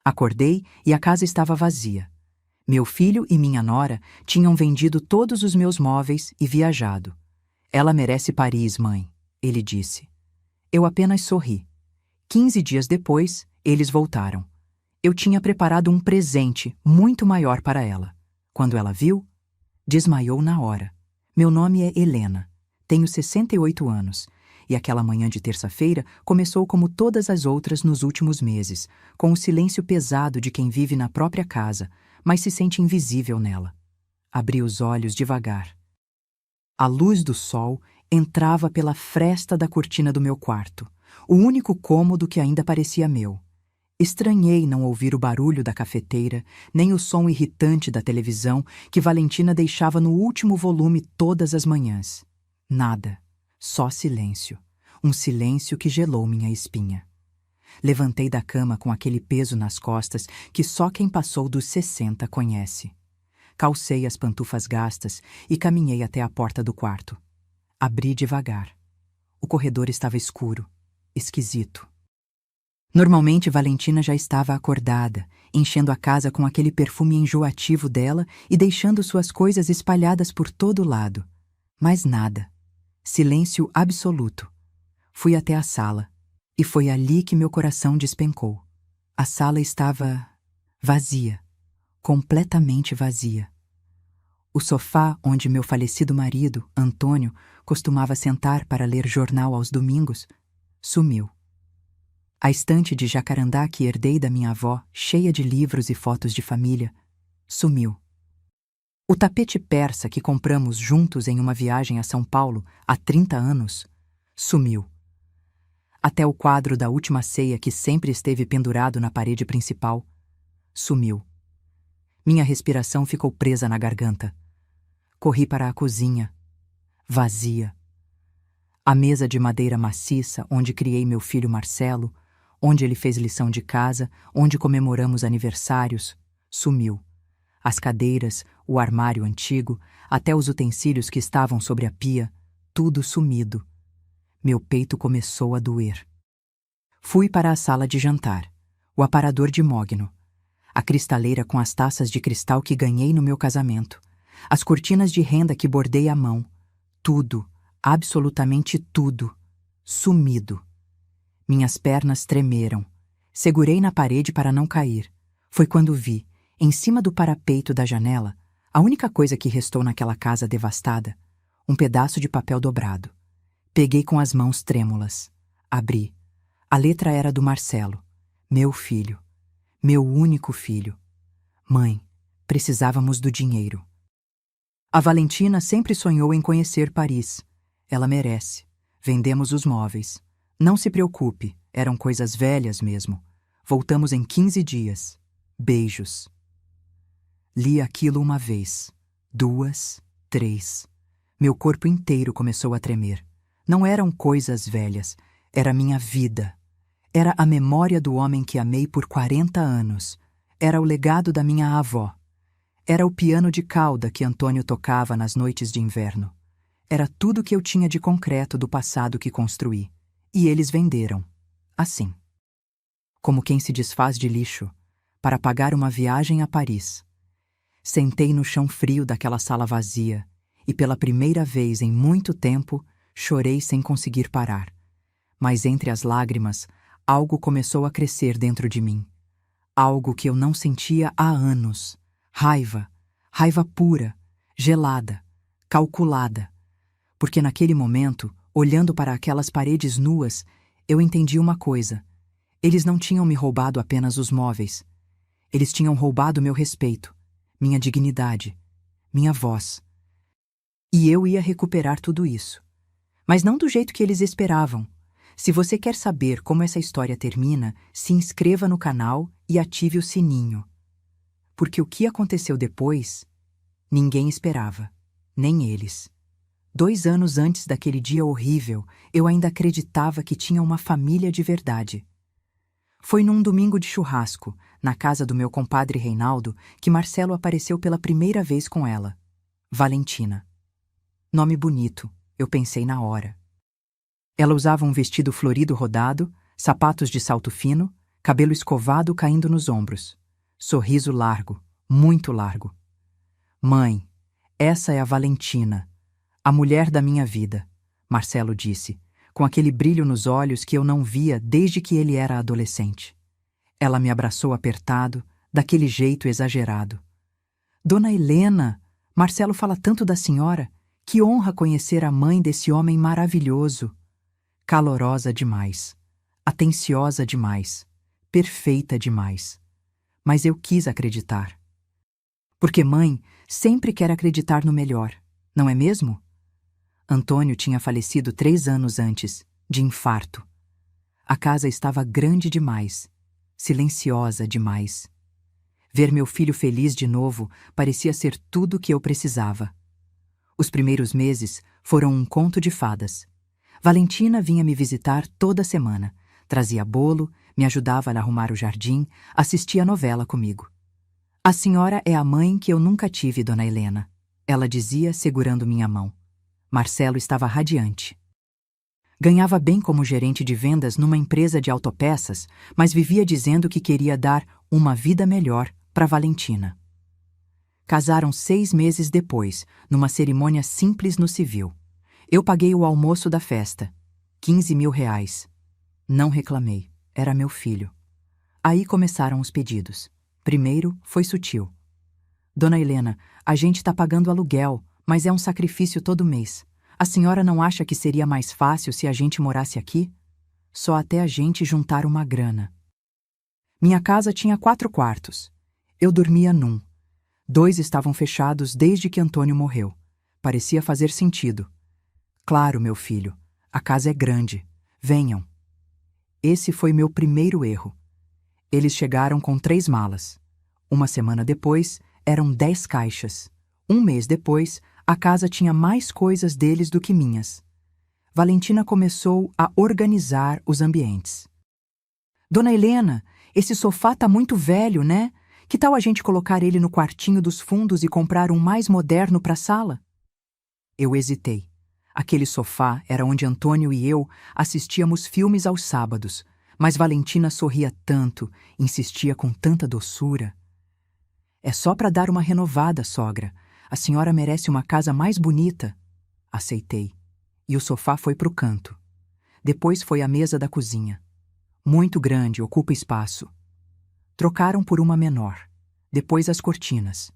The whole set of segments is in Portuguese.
Acordei e a casa estava vazia. Meu filho e minha nora tinham vendido todos os meus móveis e viajado. Ela merece Paris, mãe, ele disse. Eu apenas sorri. 15 dias depois, eles voltaram. Eu tinha preparado um presente muito maior para ela. Quando ela viu, desmaiou na hora. Meu nome é Helena. Tenho 68 anos. E aquela manhã de terça-feira começou como todas as outras nos últimos meses, com o silêncio pesado de quem vive na própria casa, mas se sente invisível nela. Abri os olhos devagar. A luz do sol entrava pela fresta da cortina do meu quarto, o único cômodo que ainda parecia meu. Estranhei não ouvir o barulho da cafeteira, nem o som irritante da televisão que Valentina deixava no último volume todas as manhãs. Nada, só silêncio. Um silêncio que gelou minha espinha. Levantei da cama com aquele peso nas costas que só quem passou dos 60 conhece. Calcei as pantufas gastas e caminhei até a porta do quarto. Abri devagar. O corredor estava escuro, esquisito. Normalmente Valentina já estava acordada, enchendo a casa com aquele perfume enjoativo dela e deixando suas coisas espalhadas por todo lado. Mas nada. Silêncio absoluto. Fui até a sala, e foi ali que meu coração despencou. A sala estava vazia, completamente vazia. O sofá onde meu falecido marido, Antônio, costumava sentar para ler jornal aos domingos, sumiu. A estante de jacarandá que herdei da minha avó, cheia de livros e fotos de família, sumiu. O tapete persa que compramos juntos em uma viagem a São Paulo há 30 anos, sumiu. Até o quadro da última ceia que sempre esteve pendurado na parede principal, sumiu. Minha respiração ficou presa na garganta. Corri para a cozinha, vazia. A mesa de madeira maciça onde criei meu filho Marcelo, onde ele fez lição de casa, onde comemoramos aniversários, sumiu. As cadeiras, o armário antigo, até os utensílios que estavam sobre a pia, tudo sumido. Meu peito começou a doer. Fui para a sala de jantar, o aparador de mogno, a cristaleira com as taças de cristal que ganhei no meu casamento, as cortinas de renda que bordei à mão, tudo, absolutamente tudo, sumido. Minhas pernas tremeram. Segurei na parede para não cair. Foi quando vi, em cima do parapeito da janela, a única coisa que restou naquela casa devastada, um pedaço de papel dobrado. Peguei com as mãos trêmulas. Abri. A letra era do Marcelo, meu filho, meu único filho. Mãe, precisávamos do dinheiro. A Valentina sempre sonhou em conhecer Paris. Ela merece. Vendemos os móveis. Não se preocupe, eram coisas velhas mesmo. Voltamos em 15 dias. Beijos. Li aquilo uma vez, 2, 3. Meu corpo inteiro começou a tremer. Não eram coisas velhas, era minha vida. Era a memória do homem que amei por 40 anos. Era o legado da minha avó. Era o piano de cauda que Antônio tocava nas noites de inverno. Era tudo que eu tinha de concreto do passado que construí. E eles venderam. Assim. Como quem se desfaz de lixo, para pagar uma viagem a Paris. Sentei no chão frio daquela sala vazia e pela primeira vez em muito tempo chorei sem conseguir parar. Mas entre as lágrimas, algo começou a crescer dentro de mim. Algo que eu não sentia há anos. Raiva. Raiva pura, gelada, calculada. Porque naquele momento, olhando para aquelas paredes nuas, eu entendi uma coisa. Eles não tinham me roubado apenas os móveis. Eles tinham roubado meu respeito, minha dignidade, minha voz. E eu ia recuperar tudo isso. Mas não do jeito que eles esperavam. Se você quer saber como essa história termina, se inscreva no canal e ative o sininho. Porque o que aconteceu depois, ninguém esperava, nem eles. 2 anos antes daquele dia horrível, eu ainda acreditava que tinha uma família de verdade. Foi num domingo de churrasco, na casa do meu compadre Reinaldo, que Marcelo apareceu pela primeira vez com ela. Valentina. Nome bonito, eu pensei na hora. Ela usava um vestido florido rodado, sapatos de salto fino, cabelo escovado caindo nos ombros, sorriso largo, muito largo. Mãe, essa é a Valentina, a mulher da minha vida, Marcelo disse, com aquele brilho nos olhos que eu não via desde que ele era adolescente. Ela me abraçou apertado, daquele jeito exagerado. Dona Helena, Marcelo fala tanto da senhora, que honra conhecer a mãe desse homem maravilhoso. Calorosa demais, atenciosa demais, perfeita demais. Mas eu quis acreditar. Porque mãe sempre quer acreditar no melhor, não é mesmo? Antônio tinha falecido 3 anos antes, de infarto. A casa estava grande demais, silenciosa demais. Ver meu filho feliz de novo parecia ser tudo o que eu precisava. Os primeiros meses foram um conto de fadas. Valentina vinha me visitar toda semana, trazia bolo, me ajudava a arrumar o jardim, assistia a novela comigo. A senhora é a mãe que eu nunca tive, dona Helena, ela dizia segurando minha mão. Marcelo estava radiante. Ganhava bem como gerente de vendas numa empresa de autopeças, mas vivia dizendo que queria dar uma vida melhor para Valentina. Casaram 6 meses depois, numa cerimônia simples no civil. Eu paguei o almoço da festa, 15 mil reais. Não reclamei, era meu filho. Aí começaram os pedidos. Primeiro foi sutil. Dona Helena, a gente está pagando aluguel, mas é um sacrifício todo mês. A senhora não acha que seria mais fácil se a gente morasse aqui? Só até a gente juntar uma grana. Minha casa tinha 4 quartos. Eu dormia num. 2 estavam fechados desde que Antônio morreu. Parecia fazer sentido. Claro, meu filho, a casa é grande. Venham. Esse foi meu primeiro erro. Eles chegaram com 3 malas. Uma semana depois, eram 10 caixas. Um mês depois, a casa tinha mais coisas deles do que minhas. Valentina começou a organizar os ambientes. Dona Helena, esse sofá tá muito velho, né? Que tal a gente colocar ele no quartinho dos fundos e comprar um mais moderno para a sala? Eu hesitei. Aquele sofá era onde Antônio e eu assistíamos filmes aos sábados, mas Valentina sorria tanto, insistia com tanta doçura. É só para dar uma renovada, sogra. A senhora merece uma casa mais bonita. Aceitei. E o sofá foi para o canto. Depois foi a mesa da cozinha. Muito grande, ocupa espaço. Trocaram por uma menor. Depois as cortinas.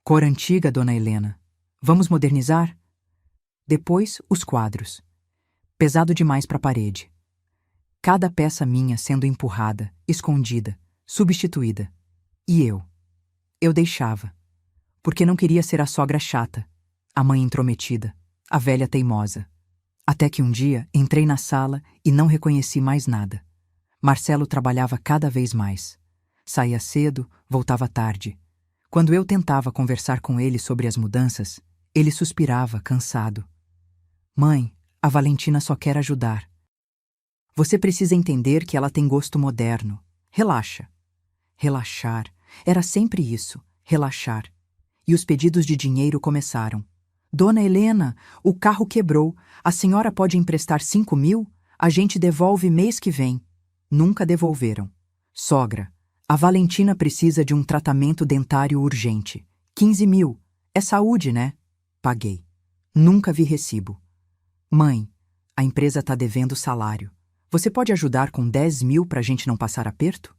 Cor antiga, dona Helena. Vamos modernizar? Depois os quadros. Pesado demais para a parede. Cada peça minha sendo empurrada, escondida, substituída. E eu? Eu deixava. Porque não queria ser a sogra chata, a mãe intrometida, a velha teimosa. Até que um dia entrei na sala e não reconheci mais nada. Marcelo trabalhava cada vez mais. Saía cedo, voltava tarde. Quando eu tentava conversar com ele sobre as mudanças, ele suspirava, cansado. Mãe, a Valentina só quer ajudar. Você precisa entender que ela tem gosto moderno. Relaxa. Relaxar. Era sempre isso, relaxar. E os pedidos de dinheiro começaram. Dona Helena, o carro quebrou. A senhora pode emprestar 5 mil? A gente devolve mês que vem. Nunca devolveram. Sogra, a Valentina precisa de um tratamento dentário urgente. 15 mil. É saúde, né? Paguei. Nunca vi recibo. Mãe, a empresa está devendo salário. Você pode ajudar com 10 mil para a gente não passar aperto?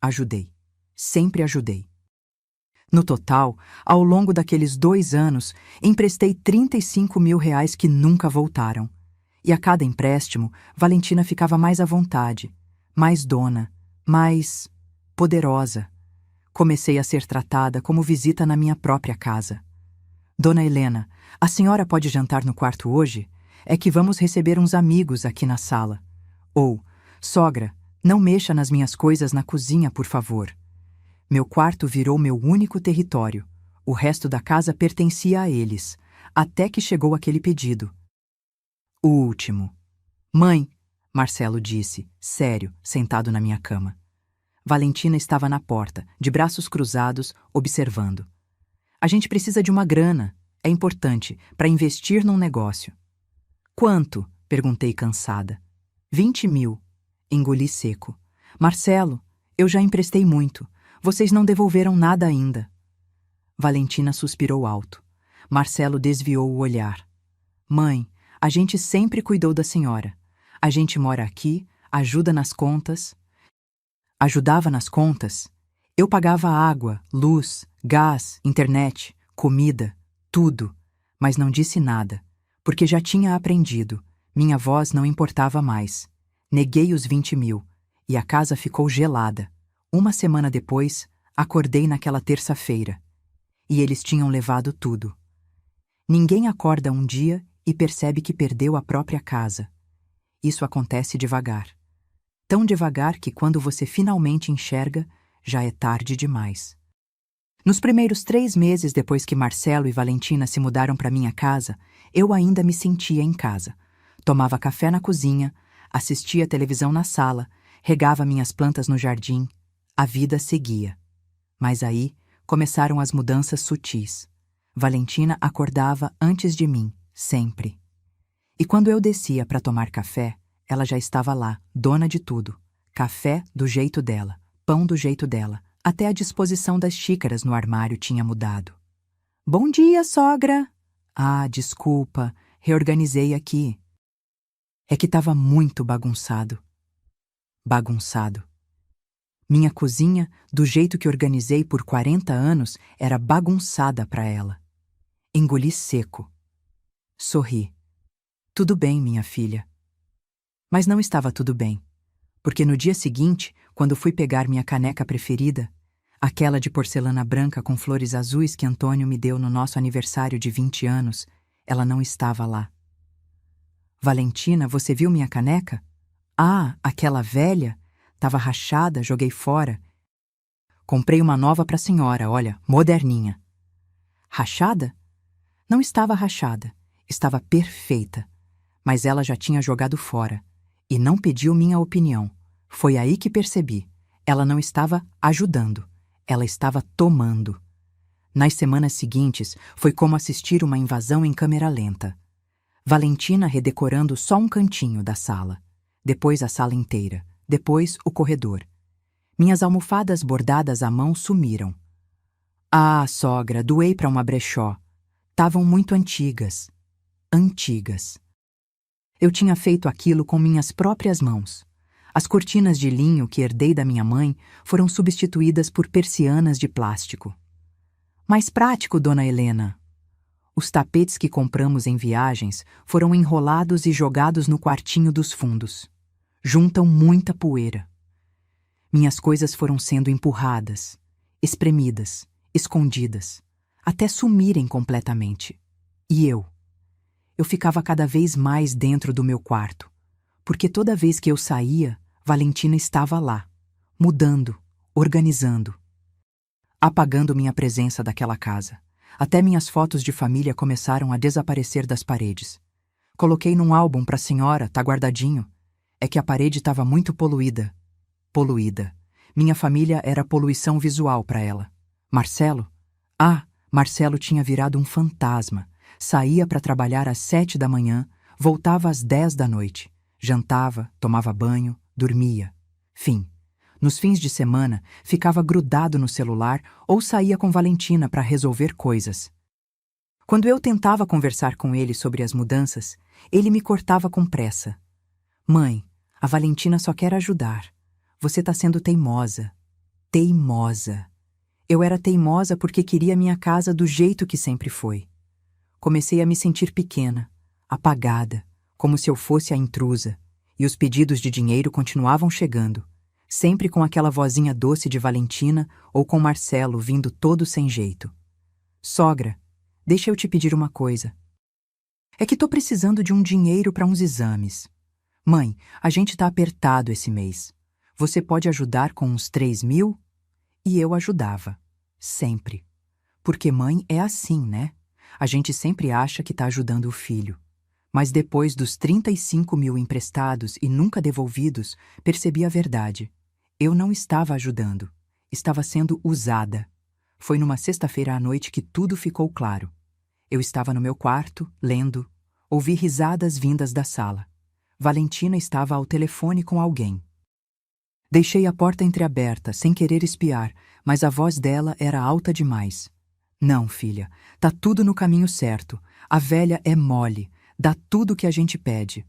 Ajudei. Sempre ajudei. No total, ao longo daqueles 2 anos, emprestei 35 mil reais que nunca voltaram. E a cada empréstimo, Valentina ficava mais à vontade, mais dona, mais poderosa. Comecei a ser tratada como visita na minha própria casa. Dona Helena, a senhora pode jantar no quarto hoje? É que vamos receber uns amigos aqui na sala. Ou, sogra, não mexa nas minhas coisas na cozinha, por favor. Meu quarto virou meu único território. O resto da casa pertencia a eles, até que chegou aquele pedido. O último. Mãe, Marcelo disse, sério, sentado na minha cama. Valentina estava na porta, de braços cruzados, observando. A gente precisa de uma grana. É importante, para investir num negócio. Quanto? Perguntei cansada. 20 mil. Engoli seco. Marcelo, eu já emprestei muito. Vocês não devolveram nada ainda. Valentina suspirou alto. Marcelo desviou o olhar. Mãe, a gente sempre cuidou da senhora. A gente mora aqui, ajuda nas contas. Ajudava nas contas. Eu pagava água, luz, gás, internet, comida, tudo, mas não disse nada, porque já tinha aprendido. Minha voz não importava mais. Neguei os 20.000 e a casa ficou gelada. Uma semana depois, acordei naquela terça-feira. E eles tinham levado tudo. Ninguém acorda um dia e percebe que perdeu a própria casa. Isso acontece devagar. Tão devagar que quando você finalmente enxerga, já é tarde demais. Nos primeiros 3 meses depois que Marcelo e Valentina se mudaram para minha casa, eu ainda me sentia em casa. Tomava café na cozinha, assistia televisão na sala, regava minhas plantas no jardim. A vida seguia. Mas aí começaram as mudanças sutis. Valentina acordava antes de mim, sempre. E quando eu descia para tomar café, ela já estava lá, dona de tudo. Café do jeito dela, pão do jeito dela, até a disposição das xícaras no armário tinha mudado. Bom dia, sogra! Ah, desculpa, reorganizei aqui. É que estava muito bagunçado. Bagunçado. Minha cozinha, do jeito que organizei por 40 anos, era bagunçada para ela. Engoli seco. Sorri. Tudo bem, minha filha. Mas não estava tudo bem, porque no dia seguinte, quando fui pegar minha caneca preferida, aquela de porcelana branca com flores azuis que Antônio me deu no nosso aniversário de 20 anos, ela não estava lá. Valentina, você viu minha caneca? Ah, aquela velha? Tava rachada, joguei fora. Comprei uma nova para a senhora, olha, moderninha. Rachada? Não estava rachada, estava perfeita, mas ela já tinha jogado fora. E não pediu minha opinião. Foi aí que percebi. Ela não estava ajudando. Ela estava tomando. Nas semanas seguintes, foi como assistir uma invasão em câmera lenta. Valentina redecorando só um cantinho da sala. Depois a sala inteira. Depois o corredor. Minhas almofadas bordadas à mão sumiram. Ah, sogra, doei para uma brechó. Tavam muito antigas. Antigas. Eu tinha feito aquilo com minhas próprias mãos. As cortinas de linho que herdei da minha mãe foram substituídas por persianas de plástico. Mais prático, dona Helena. Os tapetes que compramos em viagens foram enrolados e jogados no quartinho dos fundos. Juntam muita poeira. Minhas coisas foram sendo empurradas, espremidas, escondidas, até sumirem completamente. E eu ficava cada vez mais dentro do meu quarto, porque toda vez que eu saía, Valentina estava lá, mudando, organizando, apagando minha presença daquela casa. Até minhas fotos de família começaram a desaparecer das paredes. Coloquei num álbum para a senhora, tá guardadinho. É que a parede estava muito poluída. Poluída. Minha família era poluição visual para ela. Marcelo? Ah, Marcelo tinha virado um fantasma. Saía para trabalhar às 7 da manhã, voltava às 10 da noite. Jantava, tomava banho, dormia. Fim. Nos fins de semana, ficava grudado no celular ou saía com Valentina para resolver coisas. Quando eu tentava conversar com ele sobre as mudanças, ele me cortava com pressa. Mãe, a Valentina só quer ajudar. Você está sendo teimosa. Teimosa. Eu era teimosa porque queria minha casa do jeito que sempre foi. Comecei a me sentir pequena, apagada, como se eu fosse a intrusa, e os pedidos de dinheiro continuavam chegando, sempre com aquela vozinha doce de Valentina ou com Marcelo vindo todo sem jeito. Sogra, deixa eu te pedir uma coisa. É que tô precisando de um dinheiro para uns exames. Mãe, a gente tá apertado esse mês. Você pode ajudar com uns 3.000? E eu ajudava. Sempre. Porque mãe é assim, né? A gente sempre acha que tá ajudando o filho. Mas depois dos 35.000 emprestados e nunca devolvidos, percebi a verdade. Eu não estava ajudando. Estava sendo usada. Foi numa sexta-feira à noite que tudo ficou claro. Eu estava no meu quarto, lendo. Ouvi risadas vindas da sala. Valentina estava ao telefone com alguém. Deixei a porta entreaberta, sem querer espiar, mas a voz dela era alta demais. Não, filha, tá tudo no caminho certo. A velha é mole, dá tudo o que a gente pede.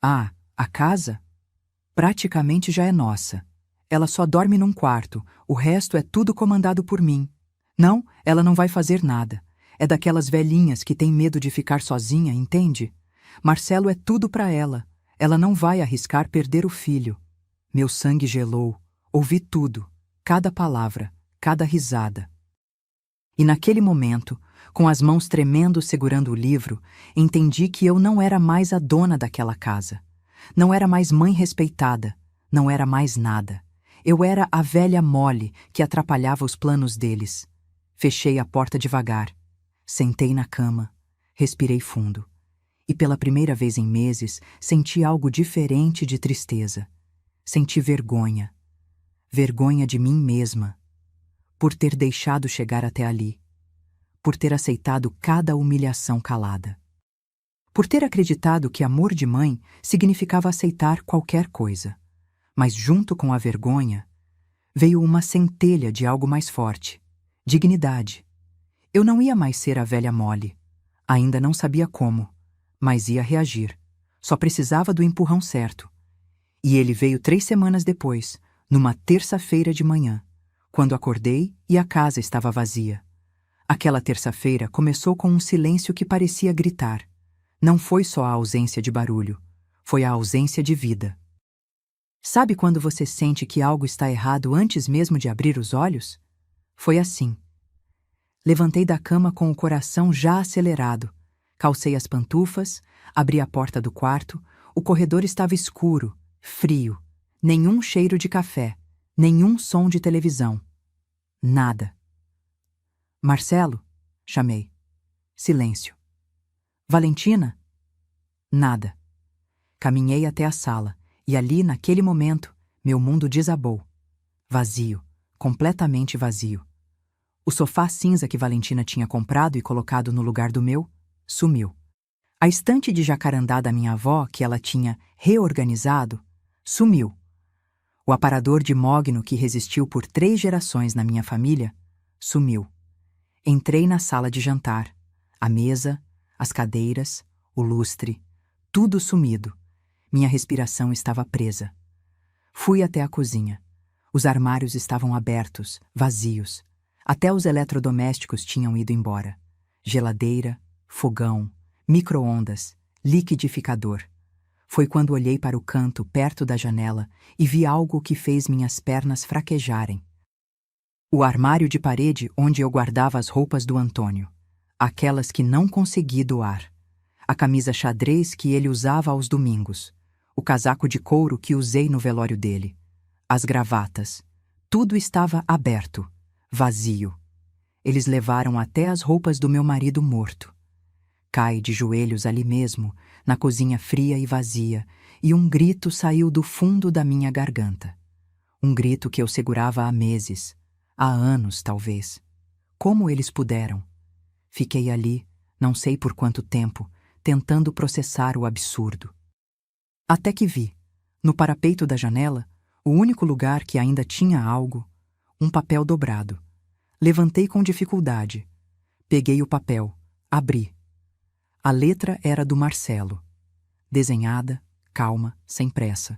Ah, a casa? Praticamente já é nossa. Ela só dorme num quarto, o resto é tudo comandado por mim. Não, ela não vai fazer nada. É daquelas velhinhas que tem medo de ficar sozinha, entende? Marcelo é tudo para ela. Ela não vai arriscar perder o filho. Meu sangue gelou. Ouvi tudo, cada palavra, cada risada. E naquele momento, com as mãos tremendo segurando o livro, entendi que eu não era mais a dona daquela casa. Não era mais mãe respeitada. Não era mais nada. Eu era a velha mole que atrapalhava os planos deles. Fechei a porta devagar. Sentei na cama. Respirei fundo. E pela primeira vez em meses, senti algo diferente de tristeza. Senti vergonha. Vergonha de mim mesma. Por ter deixado chegar até ali. Por ter aceitado cada humilhação calada. Por ter acreditado que amor de mãe significava aceitar qualquer coisa. Mas junto com a vergonha, veio uma centelha de algo mais forte. Dignidade. Eu não ia mais ser a velha mole. Ainda não sabia como, mas ia reagir. Só precisava do empurrão certo. E ele veio 3 semanas depois, numa terça-feira de manhã, quando acordei e a casa estava vazia. Aquela terça-feira começou com um silêncio que parecia gritar. Não foi só a ausência de barulho, foi a ausência de vida. Sabe quando você sente que algo está errado antes mesmo de abrir os olhos? Foi assim. Levantei da cama com o coração já acelerado, calcei as pantufas, abri a porta do quarto, o corredor estava escuro, frio, nenhum cheiro de café, nenhum som de televisão. Nada. Marcelo? Chamei. Silêncio. Valentina? Nada. Caminhei até a sala, e ali, naquele momento, meu mundo desabou. Vazio, completamente vazio. O sofá cinza que Valentina tinha comprado e colocado no lugar do meu, sumiu. A estante de jacarandá da minha avó, que ela tinha reorganizado, sumiu. O aparador de mogno que resistiu por 3 gerações na minha família, sumiu. Entrei na sala de jantar. A mesa, as cadeiras, o lustre, tudo sumido. Minha respiração estava presa. Fui até a cozinha. Os armários estavam abertos, vazios. Até os eletrodomésticos tinham ido embora. Geladeira, fogão, micro-ondas, liquidificador. Foi quando olhei para o canto perto da janela e vi algo que fez minhas pernas fraquejarem. O armário de parede onde eu guardava as roupas do Antônio. Aquelas que não consegui doar. A camisa xadrez que ele usava aos domingos. O casaco de couro que usei no velório dele. As gravatas. Tudo estava aberto, vazio. Eles levaram até as roupas do meu marido morto. Caí de joelhos ali mesmo, na cozinha fria e vazia, e um grito saiu do fundo da minha garganta. Um grito que eu segurava há meses, há anos talvez. Como eles puderam? Fiquei ali, não sei por quanto tempo, tentando processar o absurdo. Até que vi, no parapeito da janela, o único lugar que ainda tinha algo, um papel dobrado. Levantei com dificuldade. Peguei o papel, abri. A letra era do Marcelo. Desenhada, calma, sem pressa.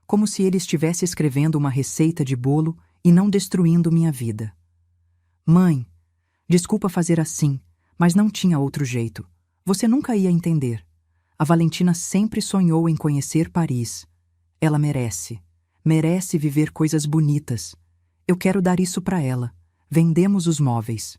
Como se ele estivesse escrevendo uma receita de bolo e não destruindo minha vida. Mãe, desculpa fazer assim, mas não tinha outro jeito. Você nunca ia entender. A Valentina sempre sonhou em conhecer Paris. Ela merece. Merece viver coisas bonitas. Eu quero dar isso para ela. Vendemos os móveis.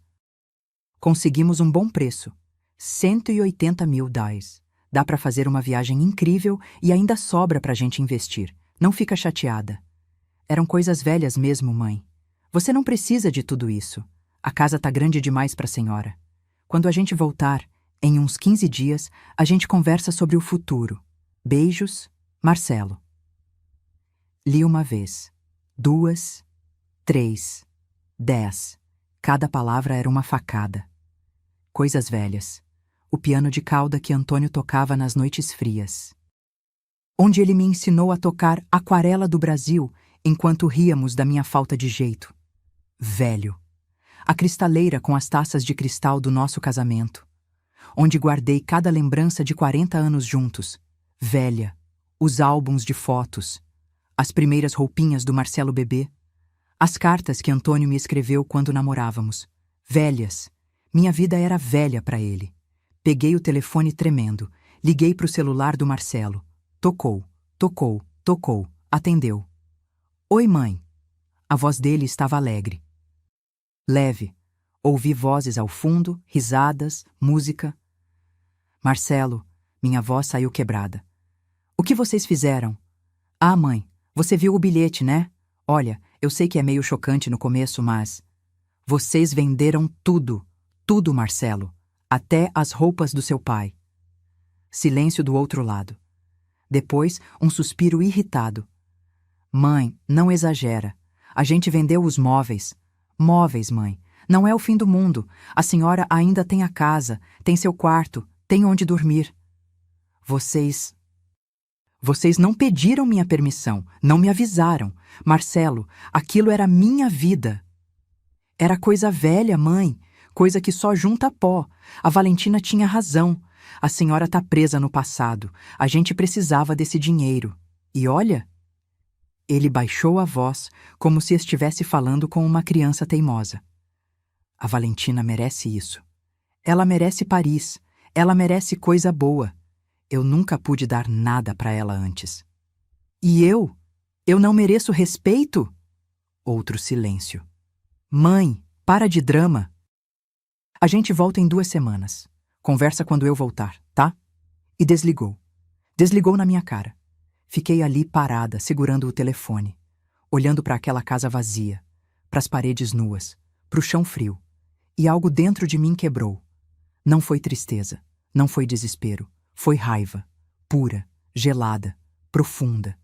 Conseguimos um bom preço. 180 mil DAIs. Dá para fazer uma viagem incrível e ainda sobra para a gente investir. Não fica chateada. Eram coisas velhas mesmo, mãe. Você não precisa de tudo isso. A casa tá grande demais para a senhora. Quando a gente voltar, em uns 15 dias, a gente conversa sobre o futuro. Beijos, Marcelo. Li uma vez, 2, 3, 10. Cada palavra era uma facada. Coisas velhas. O piano de cauda que Antônio tocava nas noites frias. Onde ele me ensinou a tocar Aquarela do Brasil enquanto ríamos da minha falta de jeito. Velho. A cristaleira com as taças de cristal do nosso casamento, onde guardei cada lembrança de 40 anos juntos. Velha. Os álbuns de fotos, as primeiras roupinhas do Marcelo bebê, as cartas que Antônio me escreveu quando namorávamos. Velhas. Minha vida era velha para ele. Peguei o telefone tremendo, liguei para o celular do Marcelo. Tocou, tocou, tocou, atendeu. Oi, mãe. A voz dele estava alegre. Leve. Ouvi vozes ao fundo, risadas, música. Marcelo, minha voz saiu quebrada. O que vocês fizeram? Ah, mãe, você viu o bilhete, né? Olha, eu sei que é meio chocante no começo, mas... Vocês venderam tudo, tudo, Marcelo, até as roupas do seu pai. Silêncio do outro lado. Depois, um suspiro irritado. Mãe, não exagera. A gente vendeu os móveis. Móveis, mãe. Não é o fim do mundo. A senhora ainda tem a casa, tem seu quarto, tem onde dormir. Vocês não pediram minha permissão, não me avisaram. Marcelo, aquilo era minha vida. Era coisa velha, mãe, coisa que só junta pó. A Valentina tinha razão. A senhora tá presa no passado. A gente precisava desse dinheiro. E olha... Ele baixou a voz, como se estivesse falando com uma criança teimosa. A Valentina merece isso. Ela merece Paris. Ela merece coisa boa. Eu nunca pude dar nada para ela antes. E eu? Eu não mereço respeito? Outro silêncio. Mãe, para de drama. A gente volta em 2 semanas. Conversa quando eu voltar, tá? E desligou. Desligou na minha cara. Fiquei ali parada, segurando o telefone, olhando para aquela casa vazia, para as paredes nuas, para o chão frio. E algo dentro de mim quebrou. Não foi tristeza, não foi desespero, foi raiva, pura, gelada, profunda.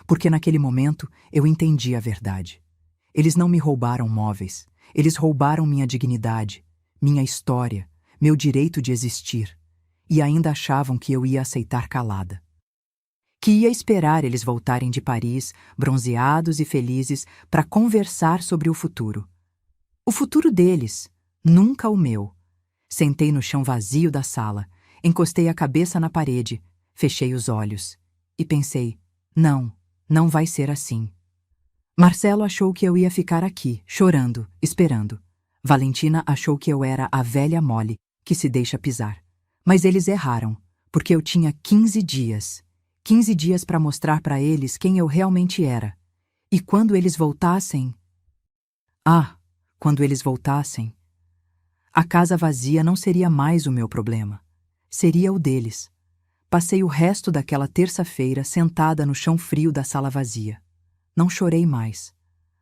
Porque naquele momento eu entendi a verdade. Eles não me roubaram móveis, eles roubaram minha dignidade, minha história, meu direito de existir. E ainda achavam que eu ia aceitar calada. Que ia esperar eles voltarem de Paris, bronzeados e felizes, para conversar sobre o futuro. O futuro deles, nunca o meu. Sentei no chão vazio da sala, encostei a cabeça na parede, fechei os olhos e pensei, não vai ser assim. Marcelo achou que eu ia ficar aqui, chorando, esperando. Valentina achou que eu era a velha mole, que se deixa pisar. Mas eles erraram, porque eu tinha 15 dias. 15 dias para mostrar para eles quem eu realmente era. E quando eles voltassem... quando eles voltassem... A casa vazia não seria mais o meu problema. Seria o deles. Passei o resto daquela terça-feira sentada no chão frio da sala vazia. Não chorei mais.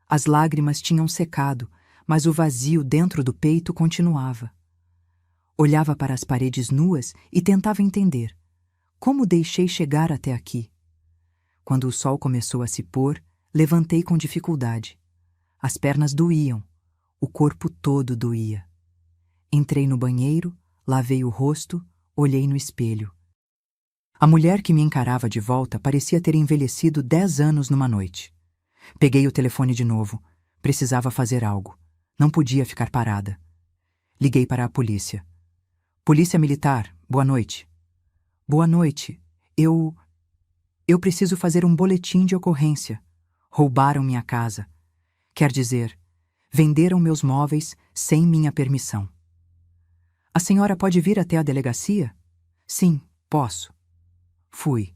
As lágrimas tinham secado, mas o vazio dentro do peito continuava. Olhava para as paredes nuas e tentava entender. Como deixei chegar até aqui? Quando o sol começou a se pôr, levantei com dificuldade. As pernas doíam. O corpo todo doía. Entrei no banheiro, lavei o rosto, olhei no espelho. A mulher que me encarava de volta parecia ter envelhecido 10 anos numa noite. Peguei o telefone de novo. Precisava fazer algo. Não podia ficar parada. Liguei para a polícia. Polícia Militar, boa noite. Boa noite. Eu preciso fazer um boletim de ocorrência. Roubaram minha casa. Quer dizer, venderam meus móveis sem minha permissão. A senhora pode vir até a delegacia? Sim, posso. Fui.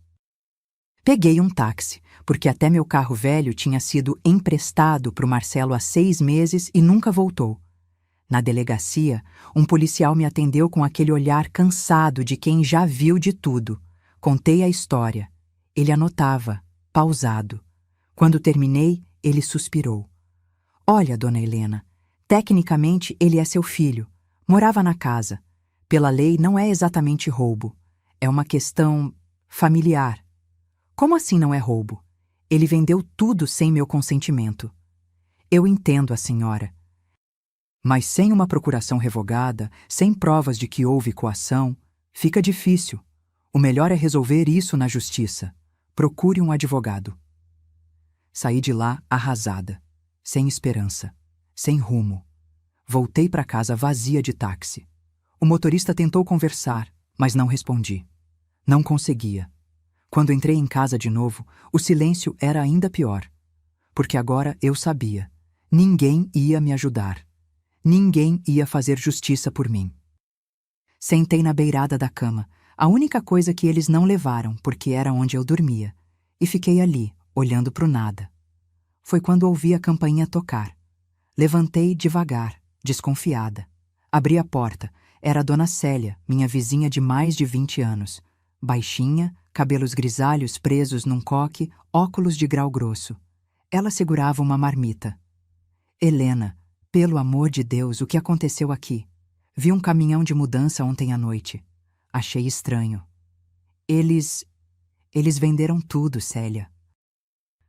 Peguei um táxi, porque até meu carro velho tinha sido emprestado para o Marcelo há 6 meses e nunca voltou. Na delegacia, um policial me atendeu com aquele olhar cansado de quem já viu de tudo. Contei a história. Ele anotava, pausado. Quando terminei, ele suspirou. Olha, dona Helena, tecnicamente ele é seu filho. Morava na casa. Pela lei não é exatamente roubo. É uma questão familiar. Como assim não é roubo? Ele vendeu tudo sem meu consentimento. Eu entendo a senhora. Mas sem uma procuração revogada, sem provas de que houve coação, fica difícil. O melhor é resolver isso na justiça. Procure um advogado. Saí de lá arrasada, sem esperança, sem rumo. Voltei para casa vazia de táxi. O motorista tentou conversar, mas não respondi. Não conseguia. Quando entrei em casa de novo, o silêncio era ainda pior. Porque agora eu sabia. Ninguém ia me ajudar. Ninguém ia fazer justiça por mim. Sentei na beirada da cama, a única coisa que eles não levaram, porque era onde eu dormia, e fiquei ali, olhando para o nada. Foi quando ouvi a campainha tocar. Levantei devagar, desconfiada. Abri a porta. Era a Dona Célia, minha vizinha de mais de 20 anos. Baixinha, cabelos grisalhos presos num coque, óculos de grau grosso. Ela segurava uma marmita. Helena, pelo amor de Deus, o que aconteceu aqui? Vi um caminhão de mudança ontem à noite. Achei estranho. Eles venderam tudo, Célia.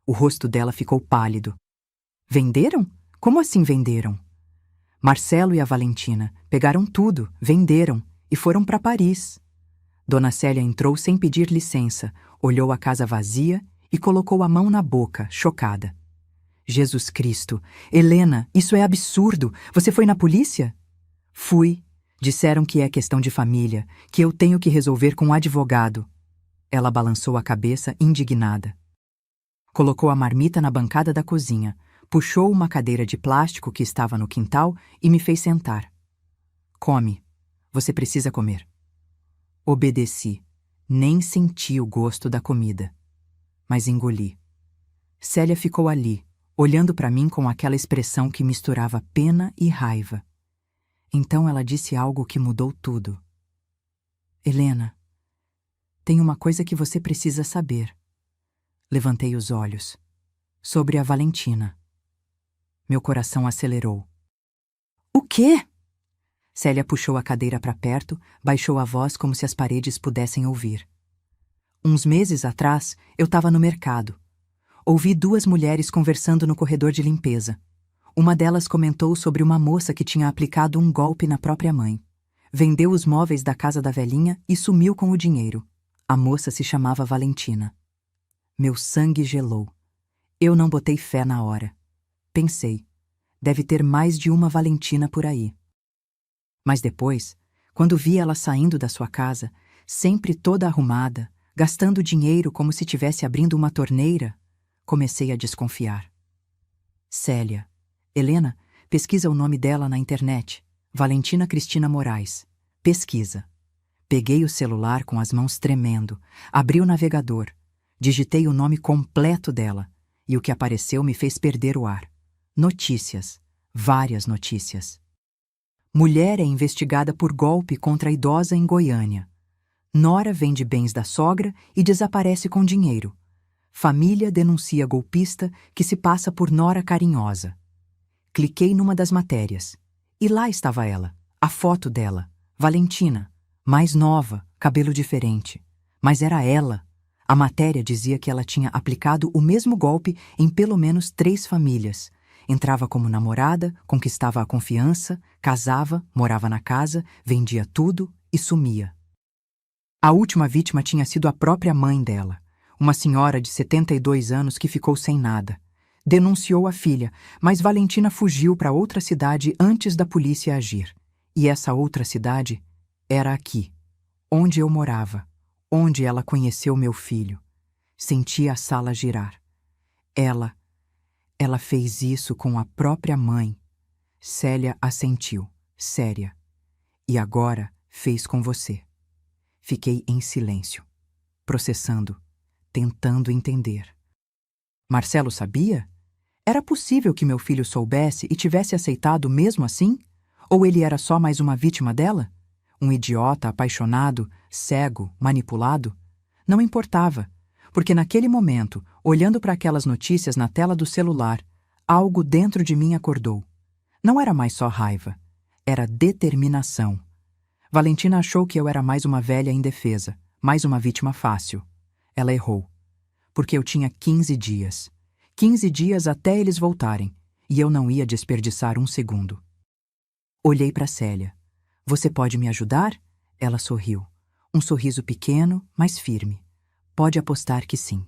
O rosto dela ficou pálido. Venderam? Como assim venderam? Marcelo e a Valentina pegaram tudo, venderam e foram para Paris. Dona Célia entrou sem pedir licença, olhou a casa vazia e colocou a mão na boca, chocada. Jesus Cristo! Helena, isso é absurdo! Você foi na polícia? Fui. Disseram que é questão de família, que eu tenho que resolver com um advogado. Ela balançou a cabeça, indignada. Colocou a marmita na bancada da cozinha, puxou uma cadeira de plástico que estava no quintal e me fez sentar. Come. Você precisa comer. Obedeci. Nem senti o gosto da comida. Mas engoli. Célia ficou ali, olhando para mim com aquela expressão que misturava pena e raiva. Então ela disse algo que mudou tudo. Helena, tem uma coisa que você precisa saber. Levantei os olhos. Sobre a Valentina. Meu coração acelerou. O quê? Célia puxou a cadeira para perto, baixou a voz como se as paredes pudessem ouvir. Uns meses atrás, eu estava no mercado. Ouvi duas mulheres conversando no corredor de limpeza. Uma delas comentou sobre uma moça que tinha aplicado um golpe na própria mãe. Vendeu os móveis da casa da velhinha e sumiu com o dinheiro. A moça se chamava Valentina. Meu sangue gelou. Eu não botei fé na hora. Pensei, deve ter mais de uma Valentina por aí. Mas depois, quando vi ela saindo da sua casa, sempre toda arrumada, gastando dinheiro como se estivesse abrindo uma torneira, comecei a desconfiar. Célia. Helena, pesquisa o nome dela na internet. Valentina Cristina Moraes. Pesquisa. Peguei o celular com as mãos tremendo, abri o navegador, digitei o nome completo dela, e o que apareceu me fez perder o ar. Notícias. Várias notícias. Mulher é investigada por golpe contra a idosa em Goiânia. Nora vende bens da sogra e desaparece com dinheiro. Família denuncia golpista que se passa por nora carinhosa. Cliquei numa das matérias. E lá estava ela, a foto dela, Valentina, mais nova, cabelo diferente. Mas era ela. A matéria dizia que ela tinha aplicado o mesmo golpe em pelo menos 3 famílias. Entrava como namorada, conquistava a confiança, casava, morava na casa, vendia tudo e sumia. A última vítima tinha sido a própria mãe dela, uma senhora de 72 anos que ficou sem nada. Denunciou a filha, mas Valentina fugiu para outra cidade antes da polícia agir. E essa outra cidade era aqui, onde eu morava, onde ela conheceu meu filho. Senti a sala girar. Ela fez isso com a própria mãe. Célia assentiu, séria. E agora fez com você. Fiquei em silêncio, processando, tentando entender. Marcelo sabia? Era possível que meu filho soubesse e tivesse aceitado mesmo assim? Ou ele era só mais uma vítima dela? Um idiota apaixonado, cego, manipulado? Não importava, porque naquele momento, olhando para aquelas notícias na tela do celular, algo dentro de mim acordou. Não era mais só raiva, era determinação. Valentina achou que eu era mais uma velha indefesa, mais uma vítima fácil. Ela errou, porque eu tinha 15 dias. 15 dias até eles voltarem, e eu não ia desperdiçar um segundo. Olhei para Célia. Você pode me ajudar? Ela sorriu. Um sorriso pequeno, mas firme. Pode apostar que sim.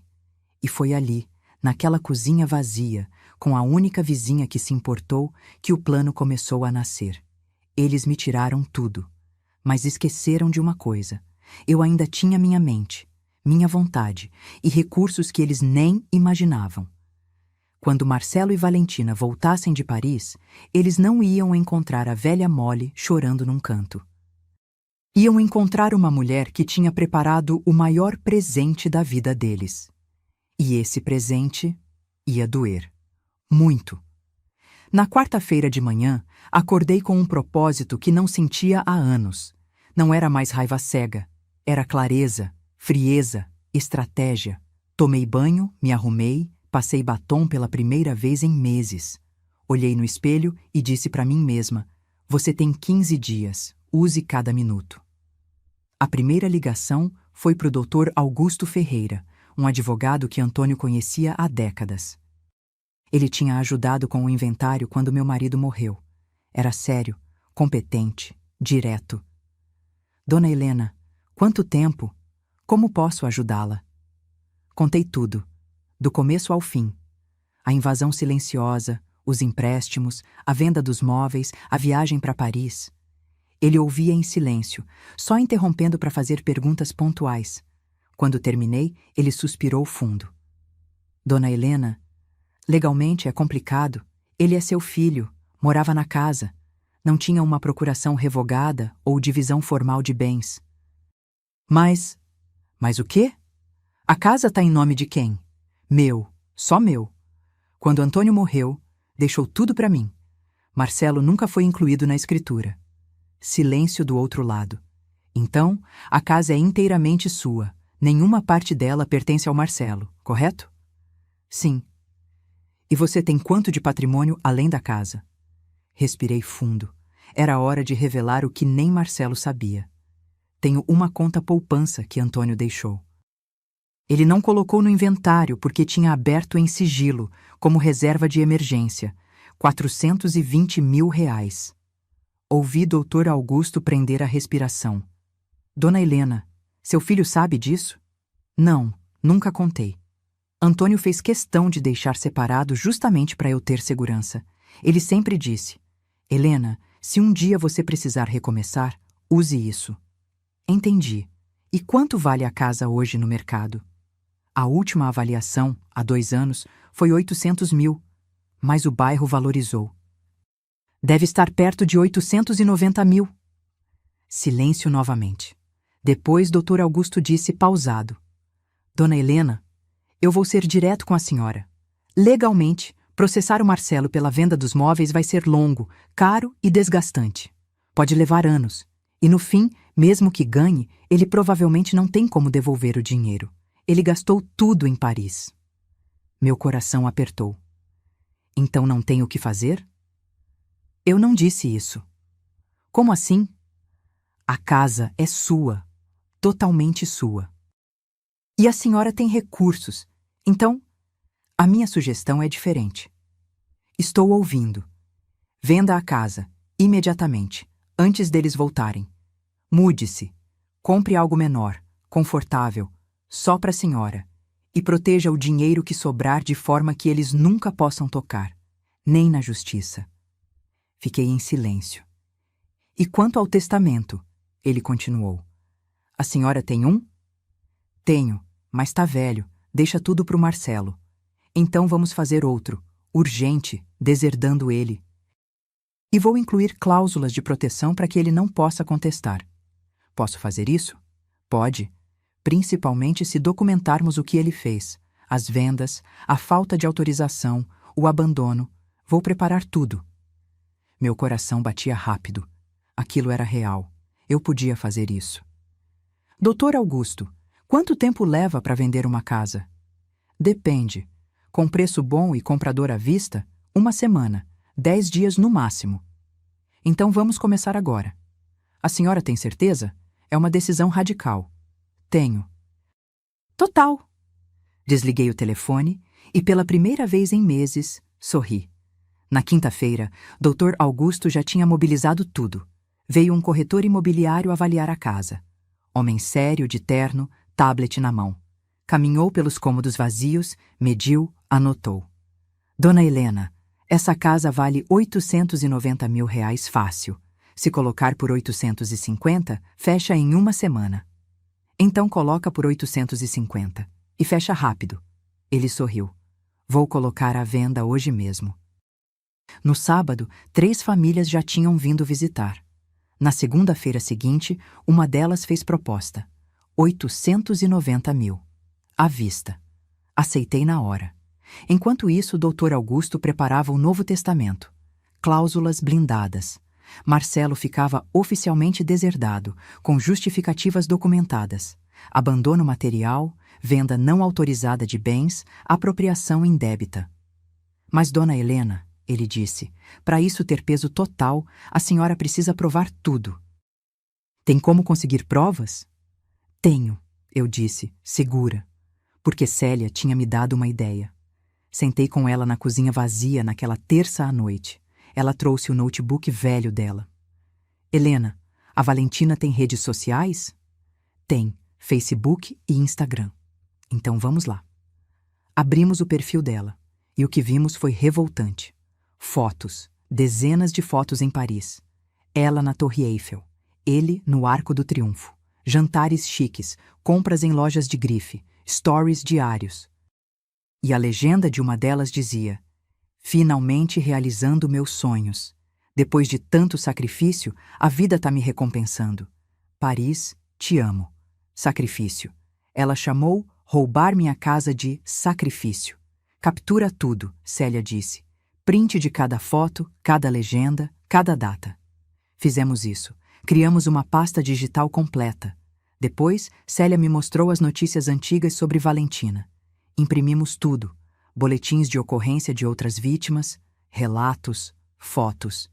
E foi ali, naquela cozinha vazia, com a única vizinha que se importou, que o plano começou a nascer. Eles me tiraram tudo, mas esqueceram de uma coisa. Eu ainda tinha minha mente, minha vontade e recursos que eles nem imaginavam. Quando Marcelo e Valentina voltassem de Paris, eles não iam encontrar a velha Molly chorando num canto. Iam encontrar uma mulher que tinha preparado o maior presente da vida deles. E esse presente ia doer. Muito. Na quarta-feira de manhã, acordei com um propósito que não sentia há anos. Não era mais raiva cega. Era clareza, frieza, estratégia. Tomei banho, me arrumei, passei batom pela primeira vez em meses. Olhei no espelho e disse para mim mesma: você tem 15 dias, use cada minuto. A primeira ligação foi para o Dr. Augusto Ferreira, um advogado que Antônio conhecia há décadas. Ele tinha ajudado com o inventário quando meu marido morreu. Era sério, competente, direto. Dona Helena, quanto tempo? Como posso ajudá-la? Contei tudo, do começo ao fim. A invasão silenciosa, os empréstimos, a venda dos móveis, a viagem para Paris. Ele ouvia em silêncio, só interrompendo para fazer perguntas pontuais. Quando terminei, ele suspirou fundo. Dona Helena, legalmente é complicado. Ele é seu filho, morava na casa. Não tinha uma procuração revogada ou divisão formal de bens. Mas o quê? A casa está em nome de quem? Meu, só meu. Quando Antônio morreu, deixou tudo para mim. Marcelo nunca foi incluído na escritura. Silêncio do outro lado. Então, a casa é inteiramente sua. Nenhuma parte dela pertence ao Marcelo, correto? Sim. E você tem quanto de patrimônio além da casa? Respirei fundo. Era hora de revelar o que nem Marcelo sabia. Tenho uma conta poupança que Antônio deixou. Ele não colocou no inventário porque tinha aberto em sigilo, como reserva de emergência, 420 mil reais. Ouvi Dr. Augusto prender a respiração. Dona Helena, seu filho sabe disso? Não, nunca contei. Antônio fez questão de deixar separado justamente para eu ter segurança. Ele sempre disse: Helena, se um dia você precisar recomeçar, use isso. Entendi. E quanto vale a casa hoje no mercado? A última avaliação, há 2 anos, foi 800 mil, mas o bairro valorizou. Deve estar perto de 890 mil. Silêncio novamente. Depois, Dr. Augusto disse pausado: Dona Helena, eu vou ser direto com a senhora. Legalmente, processar o Marcelo pela venda dos móveis vai ser longo, caro e desgastante. Pode levar anos. E no fim, mesmo que ganhe, ele provavelmente não tem como devolver o dinheiro. Ele gastou tudo em Paris. Meu coração apertou. Então não tem o que fazer? Eu não disse isso. Como assim? A casa é sua, totalmente sua. E a senhora tem recursos, então a minha sugestão é diferente. Estou ouvindo. Venda a casa, imediatamente, antes deles voltarem. Mude-se. Compre algo menor, confortável, só para a senhora. E proteja o dinheiro que sobrar de forma que eles nunca possam tocar, nem na justiça. Fiquei em silêncio. E quanto ao testamento? Ele continuou. A senhora tem um? Tenho, mas está velho. Deixa tudo para o Marcelo. Então vamos fazer outro, urgente, deserdando ele. E vou incluir cláusulas de proteção para que ele não possa contestar. Posso fazer isso? Pode, principalmente se documentarmos o que ele fez, as vendas, a falta de autorização, o abandono. Vou preparar tudo. Meu coração batia rápido. Aquilo era real. Eu podia fazer isso. Doutor Augusto, quanto tempo leva para vender uma casa? Depende. Com preço bom e comprador à vista, 1 semana, 10 dias no máximo. Então vamos começar agora. A senhora tem certeza? É uma decisão radical. Tenho. Total. Desliguei o telefone e, pela primeira vez em meses, sorri. Na quinta-feira, Dr. Augusto já tinha mobilizado tudo. Veio um corretor imobiliário avaliar a casa. Homem sério, de terno, tablet na mão. Caminhou pelos cômodos vazios, mediu, anotou. Dona Helena, essa casa vale R$ 890 mil fácil. Se colocar por 850, fecha em uma semana. Então coloca por 850 e fecha rápido. Ele sorriu. Vou colocar à venda hoje mesmo. No sábado, 3 famílias já tinham vindo visitar. Na segunda-feira seguinte, uma delas fez proposta. 890 mil. À vista. Aceitei na hora. Enquanto isso, o Dr. Augusto preparava o Novo Testamento. Cláusulas blindadas. Marcelo ficava oficialmente deserdado, com justificativas documentadas. Abandono material, venda não autorizada de bens, apropriação indébita. Mas, Dona Helena, ele disse, para isso ter peso total, a senhora precisa provar tudo. Tem como conseguir provas? Tenho, eu disse, segura, porque Célia tinha me dado uma ideia. Sentei com ela na cozinha vazia naquela terça à noite. Ela trouxe o notebook velho dela. Helena, a Valentina tem redes sociais? Tem, Facebook e Instagram. Então vamos lá. Abrimos o perfil dela, e o que vimos foi revoltante. Fotos, dezenas de fotos em Paris. Ela na Torre Eiffel, ele no Arco do Triunfo. Jantares chiques, compras em lojas de grife, stories diários. E a legenda de uma delas dizia: finalmente realizando meus sonhos. Depois de tanto sacrifício, a vida tá me recompensando. Paris, te amo. Sacrifício. Ela chamou roubar minha casa de sacrifício. Captura tudo, Célia disse. Print de cada foto, cada legenda, cada data. Fizemos isso. Criamos uma pasta digital completa. Depois, Célia me mostrou as notícias antigas sobre Valentina. Imprimimos tudo. Boletins de ocorrência de outras vítimas, relatos, fotos.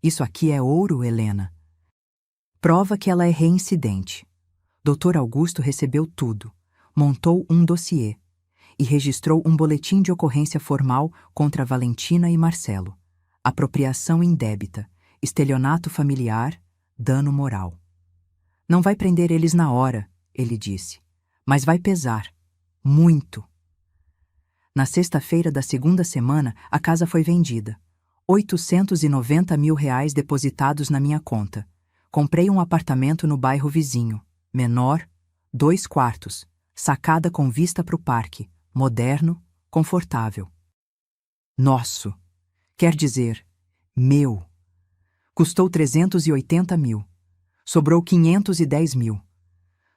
Isso aqui é ouro, Helena. Prova que ela é reincidente. Dr. Augusto recebeu tudo, montou um dossiê e registrou um boletim de ocorrência formal contra Valentina e Marcelo. Apropriação indébita, estelionato familiar, dano moral. Não vai prender eles na hora, ele disse, mas vai pesar. Muito. Na sexta-feira da segunda semana, a casa foi vendida. 890 mil depositados na minha conta. Comprei um apartamento no bairro vizinho. Menor, 2 quartos. Sacada com vista para o parque. Moderno, confortável. Nosso. Quer dizer, meu. Custou 380 mil. Sobrou 510 mil.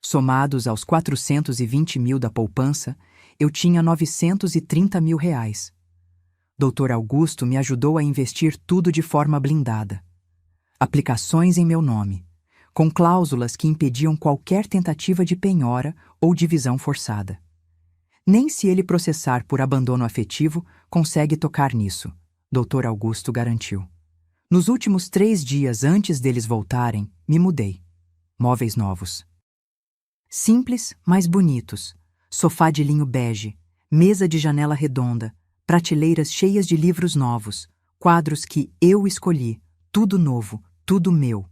Somados aos 420 mil da poupança, eu tinha 930 mil. Dr. Augusto me ajudou a investir tudo de forma blindada. Aplicações em meu nome, com cláusulas que impediam qualquer tentativa de penhora ou divisão forçada. Nem se ele processar por abandono afetivo, consegue tocar nisso, Dr. Augusto garantiu. Nos últimos 3 dias antes deles voltarem, me mudei. Móveis novos. Simples, mas bonitos. Sofá de linho bege, mesa de janela redonda, prateleiras cheias de livros novos, quadros que eu escolhi, tudo novo, tudo meu.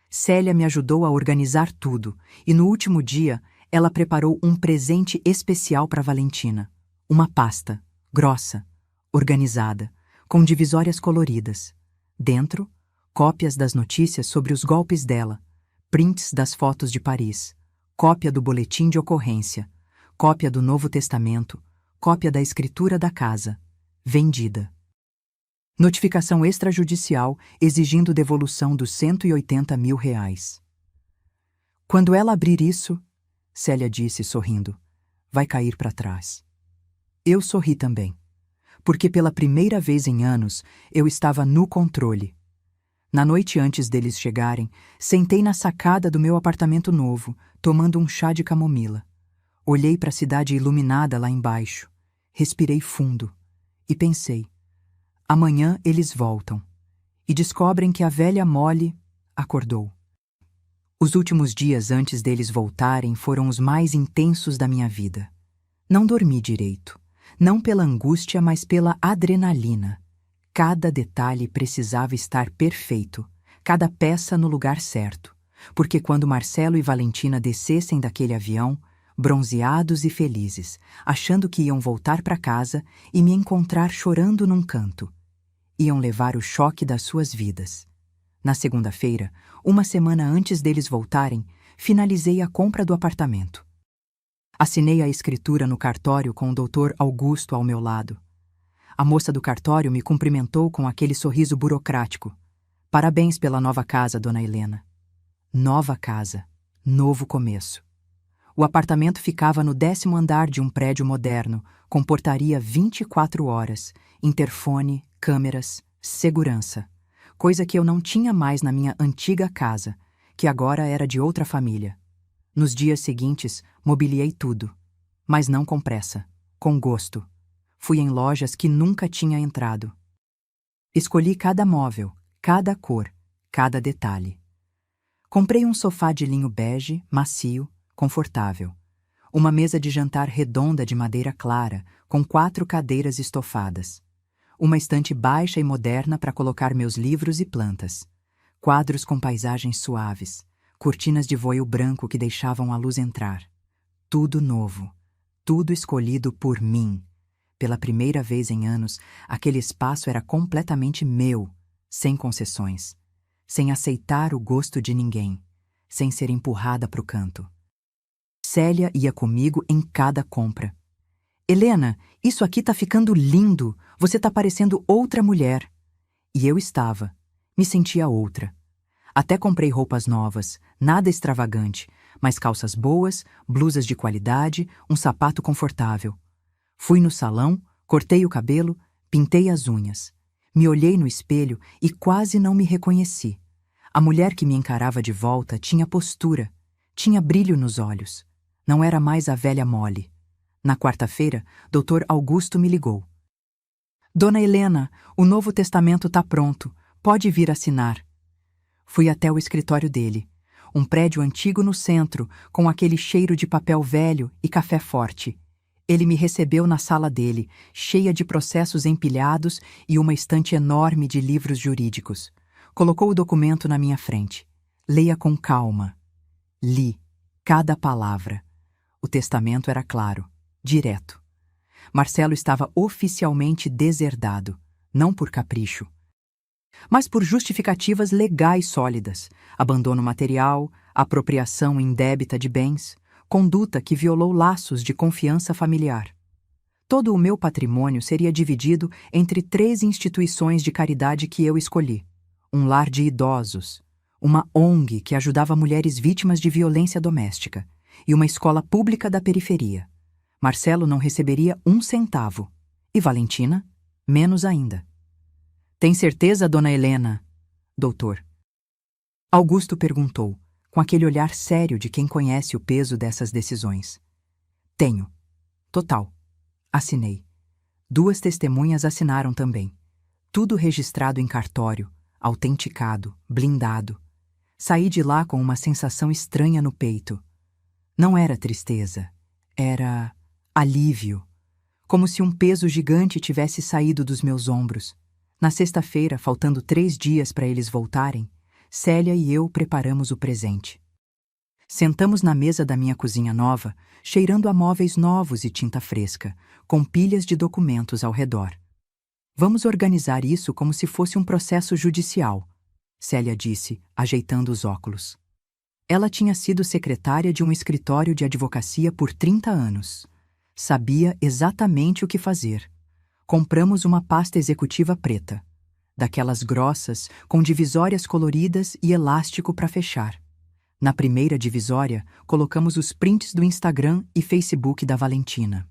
Célia me ajudou a organizar tudo, e no último dia ela preparou um presente especial para Valentina. Uma pasta, grossa, organizada, com divisórias coloridas. Dentro, cópias das notícias sobre os golpes dela, prints das fotos de Paris, cópia do boletim de ocorrência, cópia do Novo Testamento, cópia da escritura da casa. Vendida. Notificação extrajudicial exigindo devolução dos 180 mil. Quando ela abrir isso, Célia disse sorrindo, vai cair para trás. Eu sorri também, porque pela primeira vez em anos eu estava no controle. Na noite antes deles chegarem, sentei na sacada do meu apartamento novo, tomando um chá de camomila. Olhei para a cidade iluminada lá embaixo, respirei fundo e pensei, amanhã eles voltam e descobrem que a velha Molly acordou. Os últimos dias antes deles voltarem foram os mais intensos da minha vida. Não dormi direito, não pela angústia, mas pela adrenalina. Cada detalhe precisava estar perfeito, cada peça no lugar certo, porque quando Marcelo e Valentina descessem daquele avião, bronzeados e felizes, achando que iam voltar para casa e me encontrar chorando num canto. Iam levar o choque das suas vidas. Na segunda-feira, uma semana antes deles voltarem, finalizei a compra do apartamento. Assinei a escritura no cartório com o Dr. Augusto ao meu lado. A moça do cartório me cumprimentou com aquele sorriso burocrático. Parabéns pela nova casa, dona Helena. Nova casa, novo começo. O apartamento ficava no 10º andar de um prédio moderno, com portaria 24 horas, interfone, câmeras, segurança. Coisa que eu não tinha mais na minha antiga casa, que agora era de outra família. Nos dias seguintes, mobiliei tudo. Mas não com pressa, com gosto. Fui em lojas que nunca tinha entrado. Escolhi cada móvel, cada cor, cada detalhe. Comprei um sofá de linho bege, macio, confortável. Uma mesa de jantar redonda de madeira clara, com 4 cadeiras estofadas. Uma estante baixa e moderna para colocar meus livros e plantas. Quadros com paisagens suaves. Cortinas de voio branco que deixavam a luz entrar. Tudo novo. Tudo escolhido por mim. Pela primeira vez em anos, aquele espaço era completamente meu, sem concessões. Sem aceitar o gosto de ninguém. Sem ser empurrada para o canto. Célia ia comigo em cada compra. Helena, isso aqui tá ficando lindo. Você tá parecendo outra mulher. E eu estava. Me sentia outra. Até comprei roupas novas, nada extravagante, mas calças boas, blusas de qualidade, um sapato confortável. Fui no salão, cortei o cabelo, pintei as unhas. Me olhei no espelho e quase não me reconheci. A mulher que me encarava de volta tinha postura, tinha brilho nos olhos. Não era mais a velha Molly. Na quarta-feira, Dr. Augusto me ligou. Dona Helena, o Novo Testamento tá pronto. Pode vir assinar. Fui até o escritório dele. Um prédio antigo no centro, com aquele cheiro de papel velho e café forte. Ele me recebeu na sala dele, cheia de processos empilhados e uma estante enorme de livros jurídicos. Colocou o documento na minha frente. Leia com calma. Li cada palavra. O testamento era claro, direto. Marcelo estava oficialmente deserdado, não por capricho, mas por justificativas legais sólidas, abandono material, apropriação indébita de bens, conduta que violou laços de confiança familiar. Todo o meu patrimônio seria dividido entre 3 instituições de caridade que eu escolhi. Um lar de idosos, uma ONG que ajudava mulheres vítimas de violência doméstica e uma escola pública da periferia. Marcelo não receberia 1 centavo. E Valentina, menos ainda. Tem certeza, dona Helena? Doutor. Augusto perguntou, com aquele olhar sério de quem conhece o peso dessas decisões. Tenho. Total. Assinei. 2 testemunhas assinaram também. Tudo registrado em cartório, autenticado, blindado. Saí de lá com uma sensação estranha no peito. Não era tristeza. Era alívio. Como se um peso gigante tivesse saído dos meus ombros. Na sexta-feira, faltando 3 dias para eles voltarem, Célia e eu preparamos o presente. Sentamos na mesa da minha cozinha nova, cheirando a móveis novos e tinta fresca, com pilhas de documentos ao redor. Vamos organizar isso como se fosse um processo judicial, Célia disse, ajeitando os óculos. Ela tinha sido secretária de um escritório de advocacia por 30 anos. Sabia exatamente o que fazer. Compramos uma pasta executiva preta, daquelas grossas, com divisórias coloridas e elástico para fechar. Na primeira divisória, colocamos os prints do Instagram e Facebook da Valentina.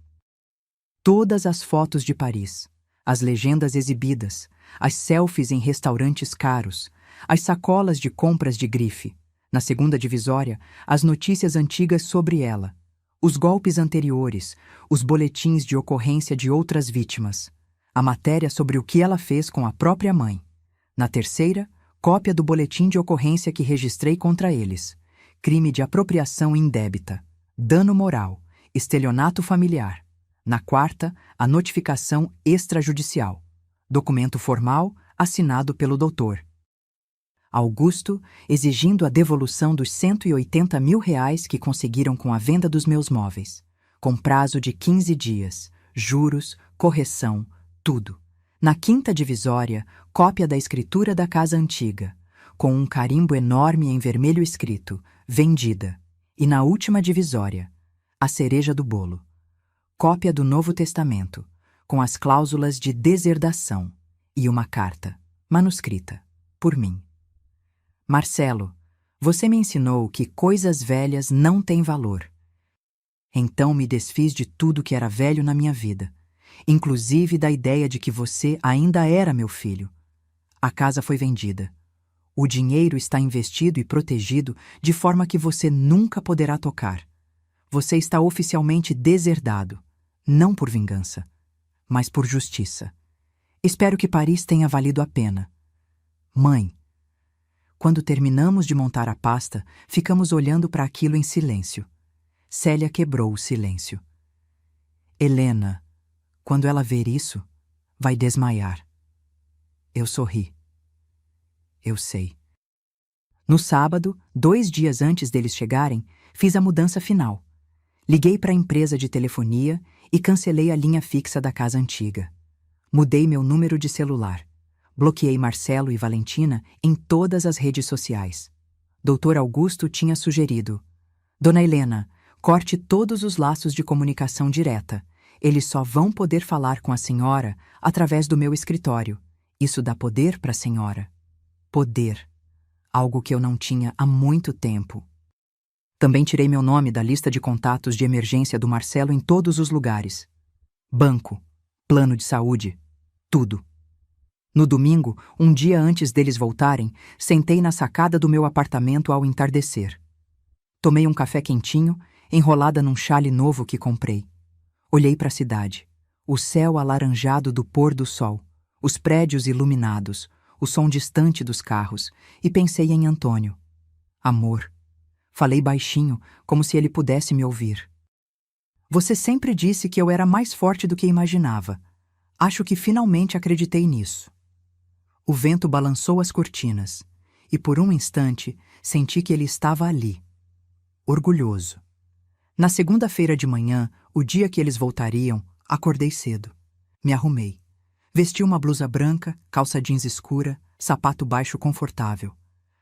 Todas as fotos de Paris, as legendas exibidas, as selfies em restaurantes caros, as sacolas de compras de grife. Na segunda divisória, as notícias antigas sobre ela, os golpes anteriores, os boletins de ocorrência de outras vítimas, a matéria sobre o que ela fez com a própria mãe. Na terceira, cópia do boletim de ocorrência que registrei contra eles, crime de apropriação indébita, dano moral, estelionato familiar. Na quarta, a notificação extrajudicial, documento formal assinado pelo doutor. Augusto, exigindo a devolução dos R$ 180 mil que conseguiram com a venda dos meus móveis, com prazo de 15 dias, juros, correção, tudo. Na quinta divisória, cópia da escritura da casa antiga, com um carimbo enorme em vermelho escrito, vendida. E na última divisória, a cereja do bolo, cópia do Novo Testamento, com as cláusulas de deserdação, e uma carta, manuscrita, por mim. Marcelo, você me ensinou que coisas velhas não têm valor. Então me desfiz de tudo que era velho na minha vida, inclusive da ideia de que você ainda era meu filho. A casa foi vendida. O dinheiro está investido e protegido de forma que você nunca poderá tocar. Você está oficialmente deserdado, não por vingança, mas por justiça. Espero que Paris tenha valido a pena. Mãe, quando terminamos de montar a pasta, ficamos olhando para aquilo em silêncio. Célia quebrou o silêncio. Helena, quando ela ver isso, vai desmaiar. Eu sorri. Eu sei. No sábado, 2 dias antes deles chegarem, fiz a mudança final. Liguei para a empresa de telefonia e cancelei a linha fixa da casa antiga. Mudei meu número de celular. Bloqueei Marcelo e Valentina em todas as redes sociais. Dr. Augusto tinha sugerido: Dona Helena, corte todos os laços de comunicação direta. Eles só vão poder falar com a senhora através do meu escritório. Isso dá poder para a senhora. Poder. Algo que eu não tinha há muito tempo. Também tirei meu nome da lista de contatos de emergência do Marcelo em todos os lugares. Banco, plano de saúde, tudo. No domingo, um dia antes deles voltarem, sentei na sacada do meu apartamento ao entardecer. Tomei um café quentinho, enrolada num chale novo que comprei. Olhei para a cidade, o céu alaranjado do pôr do sol, os prédios iluminados, o som distante dos carros, e pensei em Antônio. Amor. Falei baixinho, como se ele pudesse me ouvir. Você sempre disse que eu era mais forte do que imaginava. Acho que finalmente acreditei nisso. O vento balançou as cortinas, e por um instante senti que ele estava ali, orgulhoso. Na segunda-feira de manhã, o dia que eles voltariam, acordei cedo. Me arrumei. Vesti uma blusa branca, calça jeans escura, sapato baixo confortável.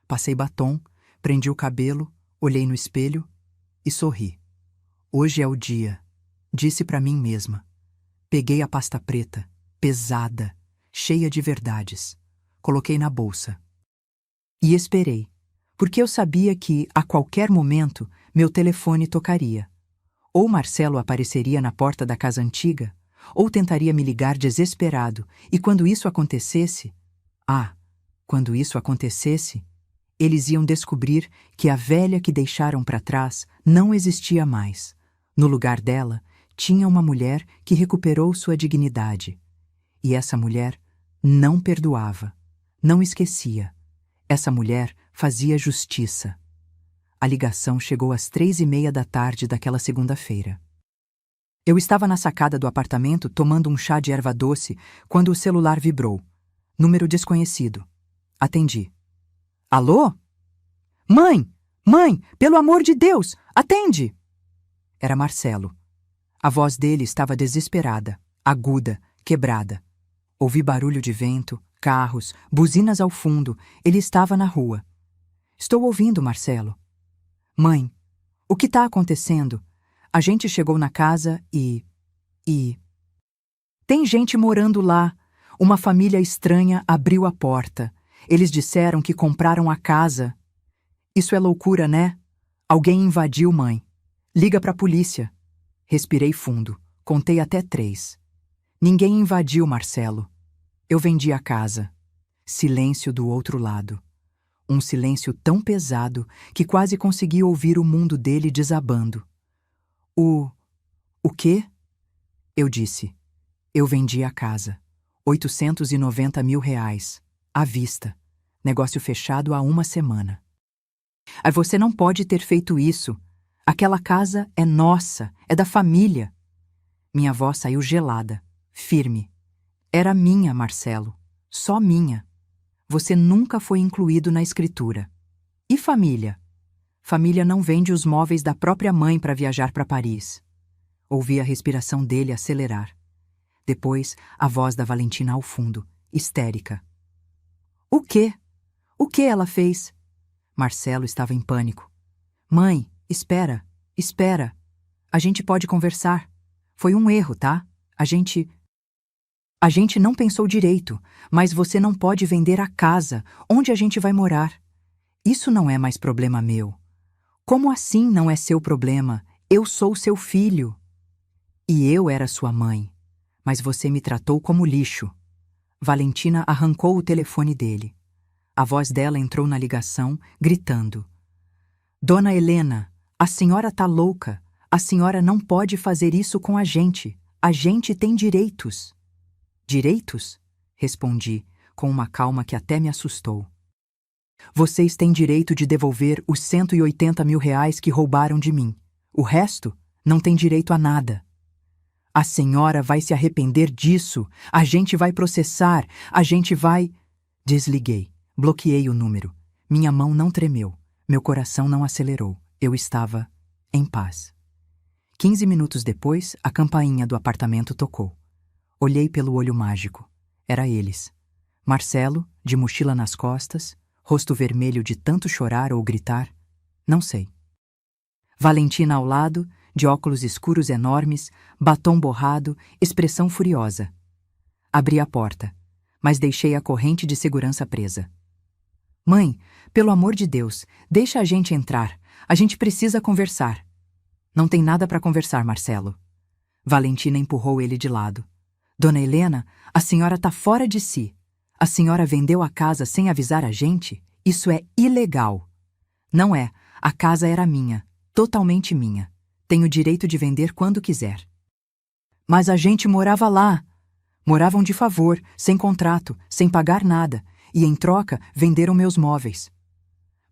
Passei batom, prendi o cabelo, olhei no espelho e sorri. Hoje é o dia, disse para mim mesma. Peguei a pasta preta, pesada, cheia de verdades. Coloquei na bolsa. E esperei, porque eu sabia que, a qualquer momento, meu telefone tocaria. Ou Marcelo apareceria na porta da casa antiga, ou tentaria me ligar desesperado, e quando isso acontecesse... quando isso acontecesse, eles iam descobrir que a velha que deixaram para trás não existia mais. No lugar dela, tinha uma mulher que recuperou sua dignidade. E essa mulher não perdoava, não esquecia. Essa mulher fazia justiça. A ligação chegou às 3:30 da tarde daquela segunda-feira. Eu estava na sacada do apartamento tomando um chá de erva doce quando o celular vibrou. Número desconhecido. Atendi. Alô? Mãe! Mãe! Pelo amor de Deus! Atende! Era Marcelo. A voz dele estava desesperada, aguda, quebrada. Ouvi barulho de vento, carros, buzinas ao fundo. Ele estava na rua. Estou ouvindo, Marcelo. Mãe, o que está acontecendo? A gente chegou na casa e... Tem gente morando lá. Uma família estranha abriu a porta. Eles disseram que compraram a casa. Isso é loucura, né? Alguém invadiu, mãe. Liga pra polícia. Respirei fundo. Contei até 3. Ninguém invadiu, Marcelo. Eu vendi a casa. Silêncio do outro lado. Um silêncio tão pesado que quase consegui ouvir o mundo dele desabando. O quê? Eu disse. Eu vendi a casa. R$ 890 mil. À vista. Negócio fechado há 1 semana. Você não pode ter feito isso. Aquela casa é nossa, é da família. Minha voz saiu gelada, firme. Era minha, Marcelo. Só minha. Você nunca foi incluído na escritura. E família? Família não vende os móveis da própria mãe para viajar para Paris. Ouvi a respiração dele acelerar. Depois, a voz da Valentina ao fundo, histérica. O quê? O que ela fez? Marcelo estava em pânico. Mãe, espera, espera. A gente pode conversar. Foi um erro, tá? A gente não pensou direito, mas você não pode vender a casa. Onde a gente vai morar? Isso não é mais problema meu. Como assim não é seu problema? Eu sou seu filho. E eu era sua mãe. Mas você me tratou como lixo. Valentina arrancou o telefone dele. A voz dela entrou na ligação, gritando. Dona Helena, a senhora tá louca. A senhora não pode fazer isso com a gente. A gente tem direitos. Direitos? Respondi, com uma calma que até me assustou. Vocês têm direito de devolver os 180 mil reais que roubaram de mim. O resto não tem direito a nada. A senhora vai se arrepender disso. A gente vai processar. A gente vai... Desliguei. Bloqueei o número. Minha mão não tremeu. Meu coração não acelerou. Eu estava em paz. 15 minutos depois, a campainha do apartamento tocou. Olhei pelo olho mágico. Era eles. Marcelo, de mochila nas costas, rosto vermelho de tanto chorar ou gritar, não sei. Valentina ao lado, de óculos escuros enormes, batom borrado, expressão furiosa. Abri a porta, mas deixei a corrente de segurança presa. Mãe, pelo amor de Deus, deixa a gente entrar. A gente precisa conversar. Não tem nada para conversar, Marcelo. Valentina empurrou ele de lado. Dona Helena, a senhora tá fora de si. A senhora vendeu a casa sem avisar a gente? Isso é ilegal. Não é. A casa era minha. Totalmente minha. Tenho direito de vender quando quiser. Mas a gente morava lá. Moravam de favor, sem contrato, sem pagar nada. E em troca, venderam meus móveis.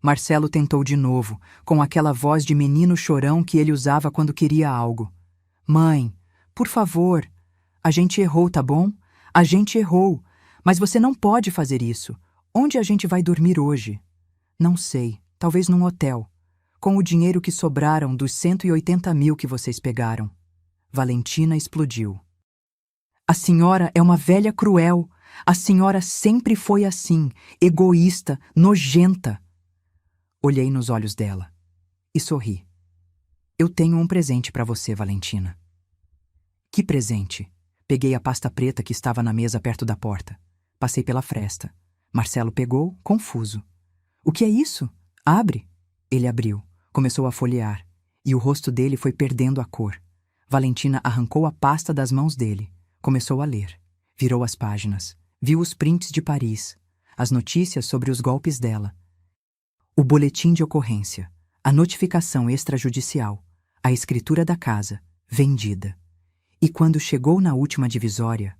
Marcelo tentou de novo, com aquela voz de menino chorão que ele usava quando queria algo. Mãe, por favor. A gente errou, tá bom? A gente errou. Mas você não pode fazer isso. Onde a gente vai dormir hoje? Não sei. Talvez num hotel. Com o dinheiro que sobraram dos 180 mil que vocês pegaram. Valentina explodiu. A senhora é uma velha cruel. A senhora sempre foi assim, egoísta, nojenta. Olhei nos olhos dela e sorri. Eu tenho um presente para você, Valentina. Que presente? Peguei a pasta preta que estava na mesa perto da porta. Passei pela fresta. Marcelo pegou, confuso. O que é isso? Abre. Ele abriu, começou a folhear, e o rosto dele foi perdendo a cor. Valentina arrancou a pasta das mãos dele, começou a ler. Virou as páginas, viu os prints de Paris, as notícias sobre os golpes dela, o boletim de ocorrência, a notificação extrajudicial, a escritura da casa, vendida. E quando chegou na última divisória,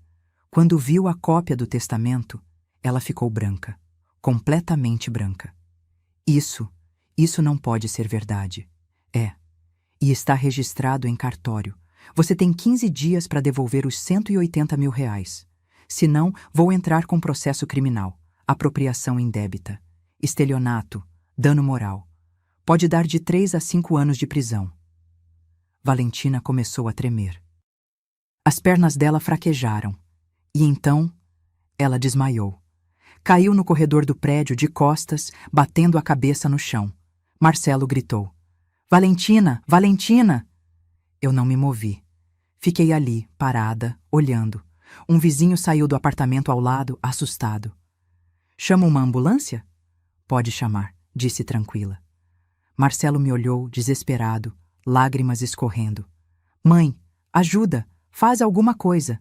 quando viu a cópia do testamento, ela ficou branca, completamente branca. Isso não pode ser verdade. É. E está registrado em cartório. Você tem 15 dias para devolver os 180 mil reais. Senão, vou entrar com processo criminal, apropriação indébita, estelionato, dano moral. Pode dar de 3 a 5 anos de prisão. Valentina começou a tremer. As pernas dela fraquejaram. E então, ela desmaiou. Caiu no corredor do prédio de costas, batendo a cabeça no chão. Marcelo gritou. Valentina! Valentina! Eu não me movi. Fiquei ali, parada, olhando. Um vizinho saiu do apartamento ao lado, assustado. Chama uma ambulância? Pode chamar, disse tranquila. Marcelo me olhou, desesperado, lágrimas escorrendo. Mãe, ajuda! Faz alguma coisa.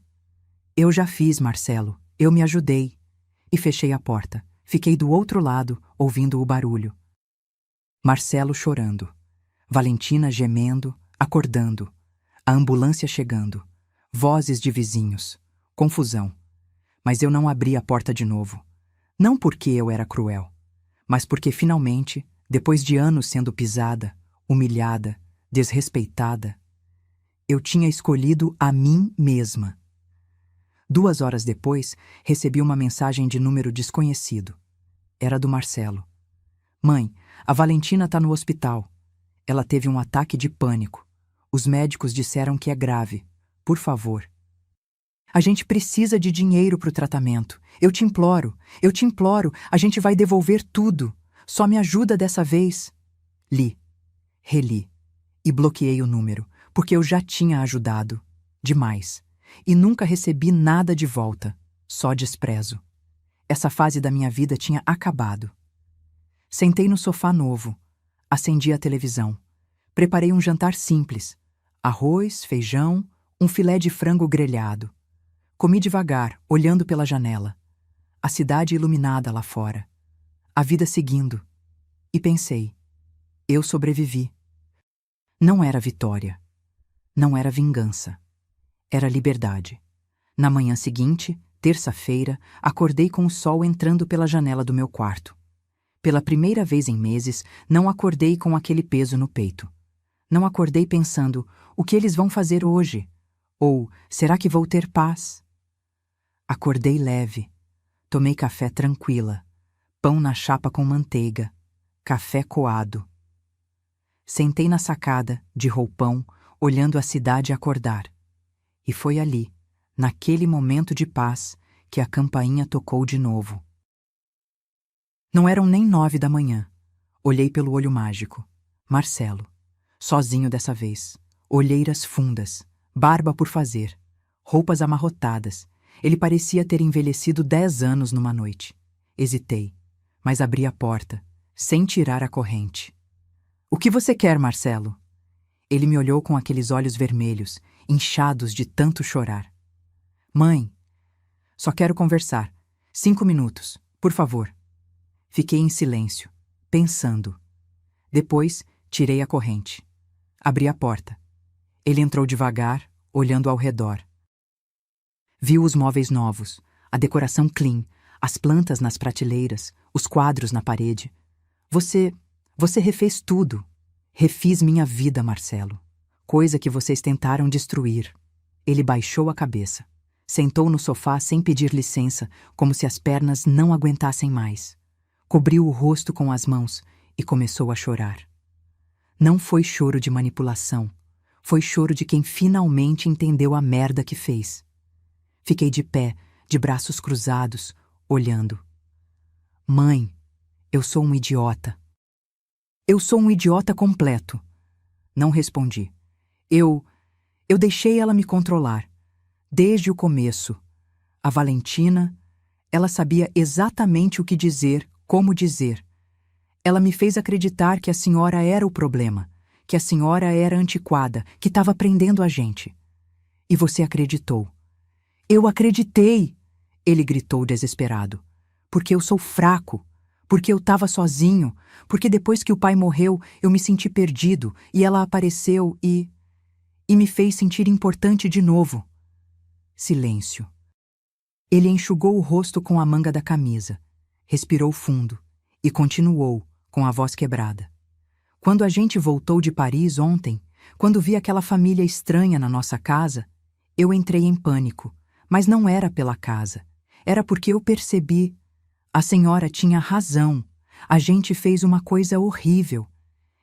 Eu já fiz, Marcelo. Eu me ajudei. E fechei a porta. Fiquei do outro lado, ouvindo o barulho. Marcelo chorando. Valentina gemendo, acordando. A ambulância chegando. Vozes de vizinhos. Confusão. Mas eu não abri a porta de novo. Não porque eu era cruel, mas porque finalmente, depois de anos sendo pisada, humilhada, desrespeitada, eu tinha escolhido a mim mesma. 2 horas depois, recebi uma mensagem de número desconhecido. Era do Marcelo. Mãe, a Valentina tá no hospital. Ela teve um ataque de pânico. Os médicos disseram que é grave. Por favor. A gente precisa de dinheiro pro tratamento. Eu te imploro, a gente vai devolver tudo. Só me ajuda dessa vez. Li, reli e bloqueei o número, porque eu já tinha ajudado. Demais. E nunca recebi nada de volta. Só desprezo. Essa fase da minha vida tinha acabado. Sentei no sofá novo. Acendi a televisão. Preparei um jantar simples. Arroz, feijão, um filé de frango grelhado. Comi devagar, olhando pela janela. A cidade iluminada lá fora. A vida seguindo. E pensei, eu sobrevivi. Não era vitória. Não era vingança. Era liberdade. Na manhã seguinte, terça-feira, acordei com o sol entrando pela janela do meu quarto. Pela primeira vez em meses, não acordei com aquele peso no peito. Não acordei pensando, o que eles vão fazer hoje? Ou, será que vou ter paz? Acordei leve. Tomei café tranquila. Pão na chapa com manteiga. Café coado. Sentei na sacada, de roupão, olhando a cidade acordar. E foi ali, naquele momento de paz, que a campainha tocou de novo. Não eram nem 9 da manhã. Olhei pelo olho mágico. Marcelo. Sozinho dessa vez. Olheiras fundas. Barba por fazer. Roupas amarrotadas. Ele parecia ter envelhecido 10 anos numa noite. Hesitei, mas abri a porta, sem tirar a corrente. O que você quer, Marcelo? Ele me olhou com aqueles olhos vermelhos, inchados de tanto chorar. Mãe, só quero conversar. 5 minutos, por favor. Fiquei em silêncio, pensando. Depois, tirei a corrente. Abri a porta. Ele entrou devagar, olhando ao redor. Viu os móveis novos, a decoração clean, as plantas nas prateleiras, os quadros na parede. Você refez tudo. Refiz minha vida, Marcelo. Coisa que vocês tentaram destruir. Ele baixou a cabeça. Sentou no sofá sem pedir licença, como se as pernas não aguentassem mais. Cobriu o rosto com as mãos e começou a chorar. Não foi choro de manipulação. Foi choro de quem finalmente entendeu a merda que fez. Fiquei de pé, de braços cruzados, olhando. Mãe, eu sou um idiota. Eu sou um idiota completo. Não respondi. Eu deixei ela me controlar. Desde o começo. A Valentina, ela sabia exatamente o que dizer, como dizer. Ela me fez acreditar que a senhora era o problema, que a senhora era antiquada, que estava prendendo a gente. E você acreditou. Eu acreditei! Ele gritou desesperado. Porque eu sou fraco. Porque eu estava sozinho, porque depois que o pai morreu, eu me senti perdido, e ela apareceu e me fez sentir importante de novo. Silêncio. Ele enxugou o rosto com a manga da camisa, respirou fundo e continuou, com a voz quebrada. Quando a gente voltou de Paris ontem, quando vi aquela família estranha na nossa casa, eu entrei em pânico, mas não era pela casa. Era porque eu percebi. A senhora tinha razão. A gente fez uma coisa horrível.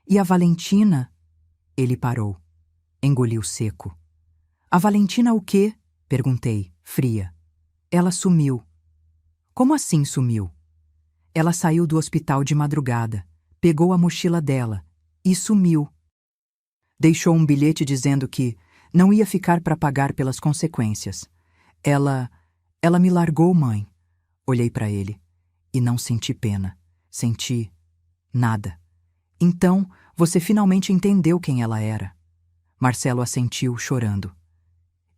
E a Valentina? Ele parou. Engoliu seco. A Valentina o quê? Perguntei, fria. Ela sumiu. Como assim sumiu? Ela saiu do hospital de madrugada, pegou a mochila dela e sumiu. Deixou um bilhete dizendo que não ia ficar para pagar pelas consequências. Ela me largou, mãe. Olhei para ele. E não senti pena. Senti nada. Então, você finalmente entendeu quem ela era. Marcelo assentiu, chorando.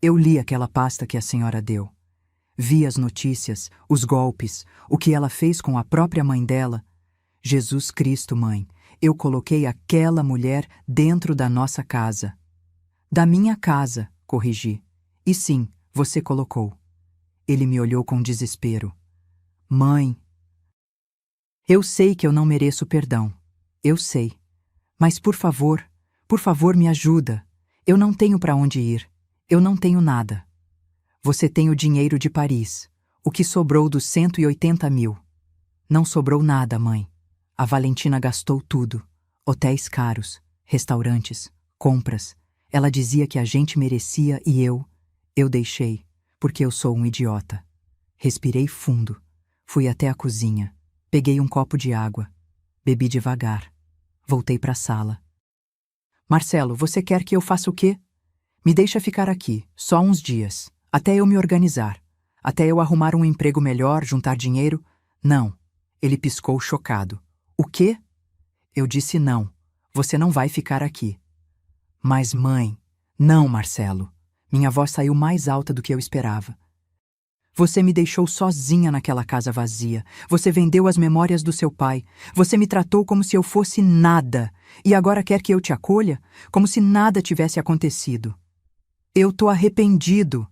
Eu li aquela pasta que a senhora deu. Vi as notícias, os golpes, o que ela fez com a própria mãe dela. Jesus Cristo, mãe, eu coloquei aquela mulher dentro da nossa casa. Da minha casa, corrigi. E sim, você colocou. Ele me olhou com desespero. Mãe, eu sei que eu não mereço perdão. Eu sei. Mas por favor me ajuda. Eu não tenho para onde ir. Eu não tenho nada. Você tem o dinheiro de Paris. O que sobrou dos 180 mil. Não sobrou nada, mãe. A Valentina gastou tudo. Hotéis caros, restaurantes, compras. Ela dizia que a gente merecia e eu deixei, porque eu sou um idiota. Respirei fundo. Fui até a cozinha. Peguei um copo de água. Bebi devagar. Voltei para a sala. Marcelo, você quer que eu faça o quê? Me deixa ficar aqui, só uns dias, até eu me organizar, até eu arrumar um emprego melhor, juntar dinheiro. Não. Ele piscou chocado. O quê? Eu disse não. Você não vai ficar aqui. Mas, mãe... Não, Marcelo. Minha voz saiu mais alta do que eu esperava. Você me deixou sozinha naquela casa vazia. Você vendeu as memórias do seu pai. Você me tratou como se eu fosse nada. E agora quer que eu te acolha? Como se nada tivesse acontecido. Eu tô arrependido.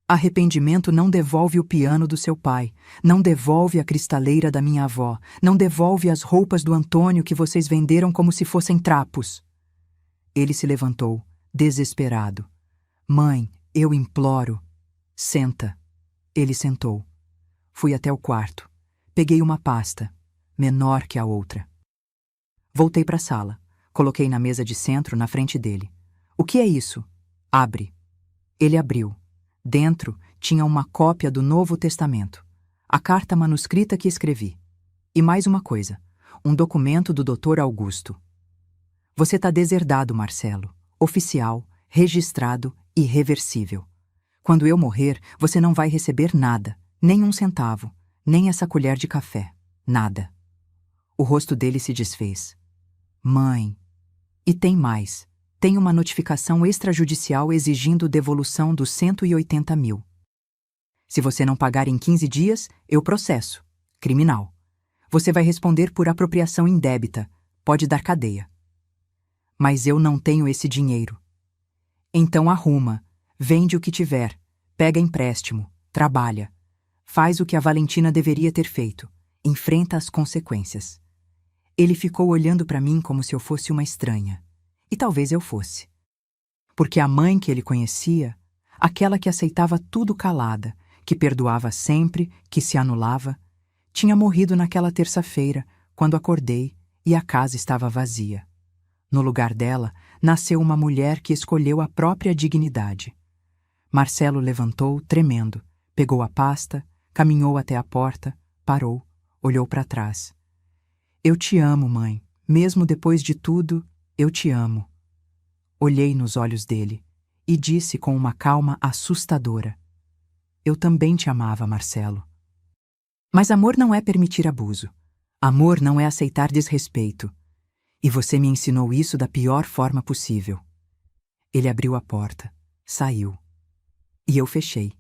Arrependimento não devolve o piano do seu pai. Não devolve a cristaleira da minha avó. Não devolve as roupas do Antônio que vocês venderam como se fossem trapos. Ele se levantou, desesperado. Mãe, eu imploro. Senta. Ele sentou. Fui até o quarto. Peguei uma pasta, menor que a outra. Voltei para a sala. Coloquei na mesa de centro, na frente dele. O que é isso? Abre. Ele abriu. Dentro tinha uma cópia do Novo Testamento. A carta manuscrita que escrevi. E mais uma coisa. Um documento do Dr. Augusto. Você está deserdado, Marcelo. Oficial, registrado, irreversível. Quando eu morrer, você não vai receber nada, nem um centavo, nem essa colher de café, nada. O rosto dele se desfez. Mãe. E tem mais. Tem uma notificação extrajudicial exigindo devolução dos 180 mil. Se você não pagar em 15 dias, eu processo. Criminal. Você vai responder por apropriação indébita. Pode dar cadeia. Mas eu não tenho esse dinheiro. Então arruma. Vende o que tiver, pega empréstimo, trabalha. Faz o que a Valentina deveria ter feito, enfrenta as consequências. Ele ficou olhando para mim como se eu fosse uma estranha. E talvez eu fosse. Porque a mãe que ele conhecia, aquela que aceitava tudo calada, que perdoava sempre, que se anulava, tinha morrido naquela terça-feira, quando acordei e a casa estava vazia. No lugar dela, nasceu uma mulher que escolheu a própria dignidade. Marcelo levantou, tremendo, pegou a pasta, caminhou até a porta, parou, olhou para trás. Eu te amo, mãe. Mesmo depois de tudo, eu te amo. Olhei nos olhos dele e disse com uma calma assustadora. Eu também te amava, Marcelo. Mas amor não é permitir abuso. Amor não é aceitar desrespeito. E você me ensinou isso da pior forma possível. Ele abriu a porta, saiu. E eu fechei.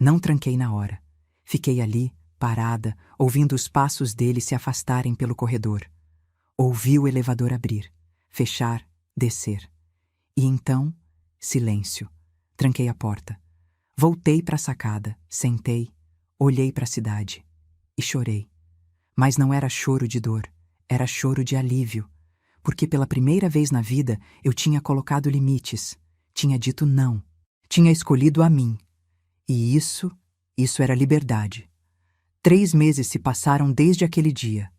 Não tranquei na hora. Fiquei ali, parada, ouvindo os passos dele se afastarem pelo corredor. Ouvi o elevador abrir, fechar, descer. E então, silêncio. Tranquei a porta. Voltei para a sacada, sentei, olhei para a cidade e chorei. Mas não era choro de dor, era choro de alívio, porque pela primeira vez na vida eu tinha colocado limites, tinha dito não. Tinha escolhido a mim. E isso era liberdade. 3 meses se passaram desde aquele dia.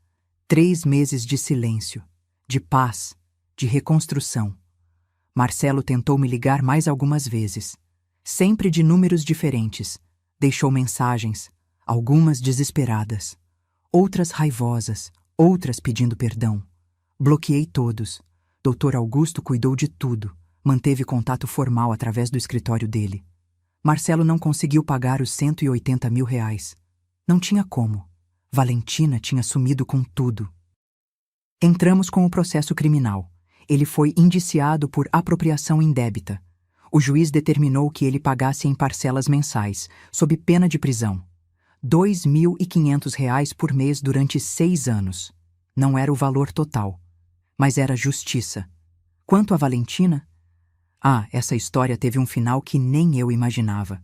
3 meses de silêncio, de paz, de reconstrução. Marcelo tentou me ligar mais algumas vezes. Sempre de números diferentes. Deixou mensagens, algumas desesperadas. Outras raivosas, outras pedindo perdão. Bloqueei todos. Dr. Augusto cuidou de tudo. Manteve contato formal através do escritório dele. Marcelo não conseguiu pagar os 180 mil reais. Não tinha como. Valentina tinha sumido com tudo. Entramos com o processo criminal. Ele foi indiciado por apropriação indébita. O juiz determinou que ele pagasse em parcelas mensais, sob pena de prisão. R$ 2.500 por mês durante 6 anos. Não era o valor total, mas era justiça. Quanto a Valentina... essa história teve um final que nem eu imaginava.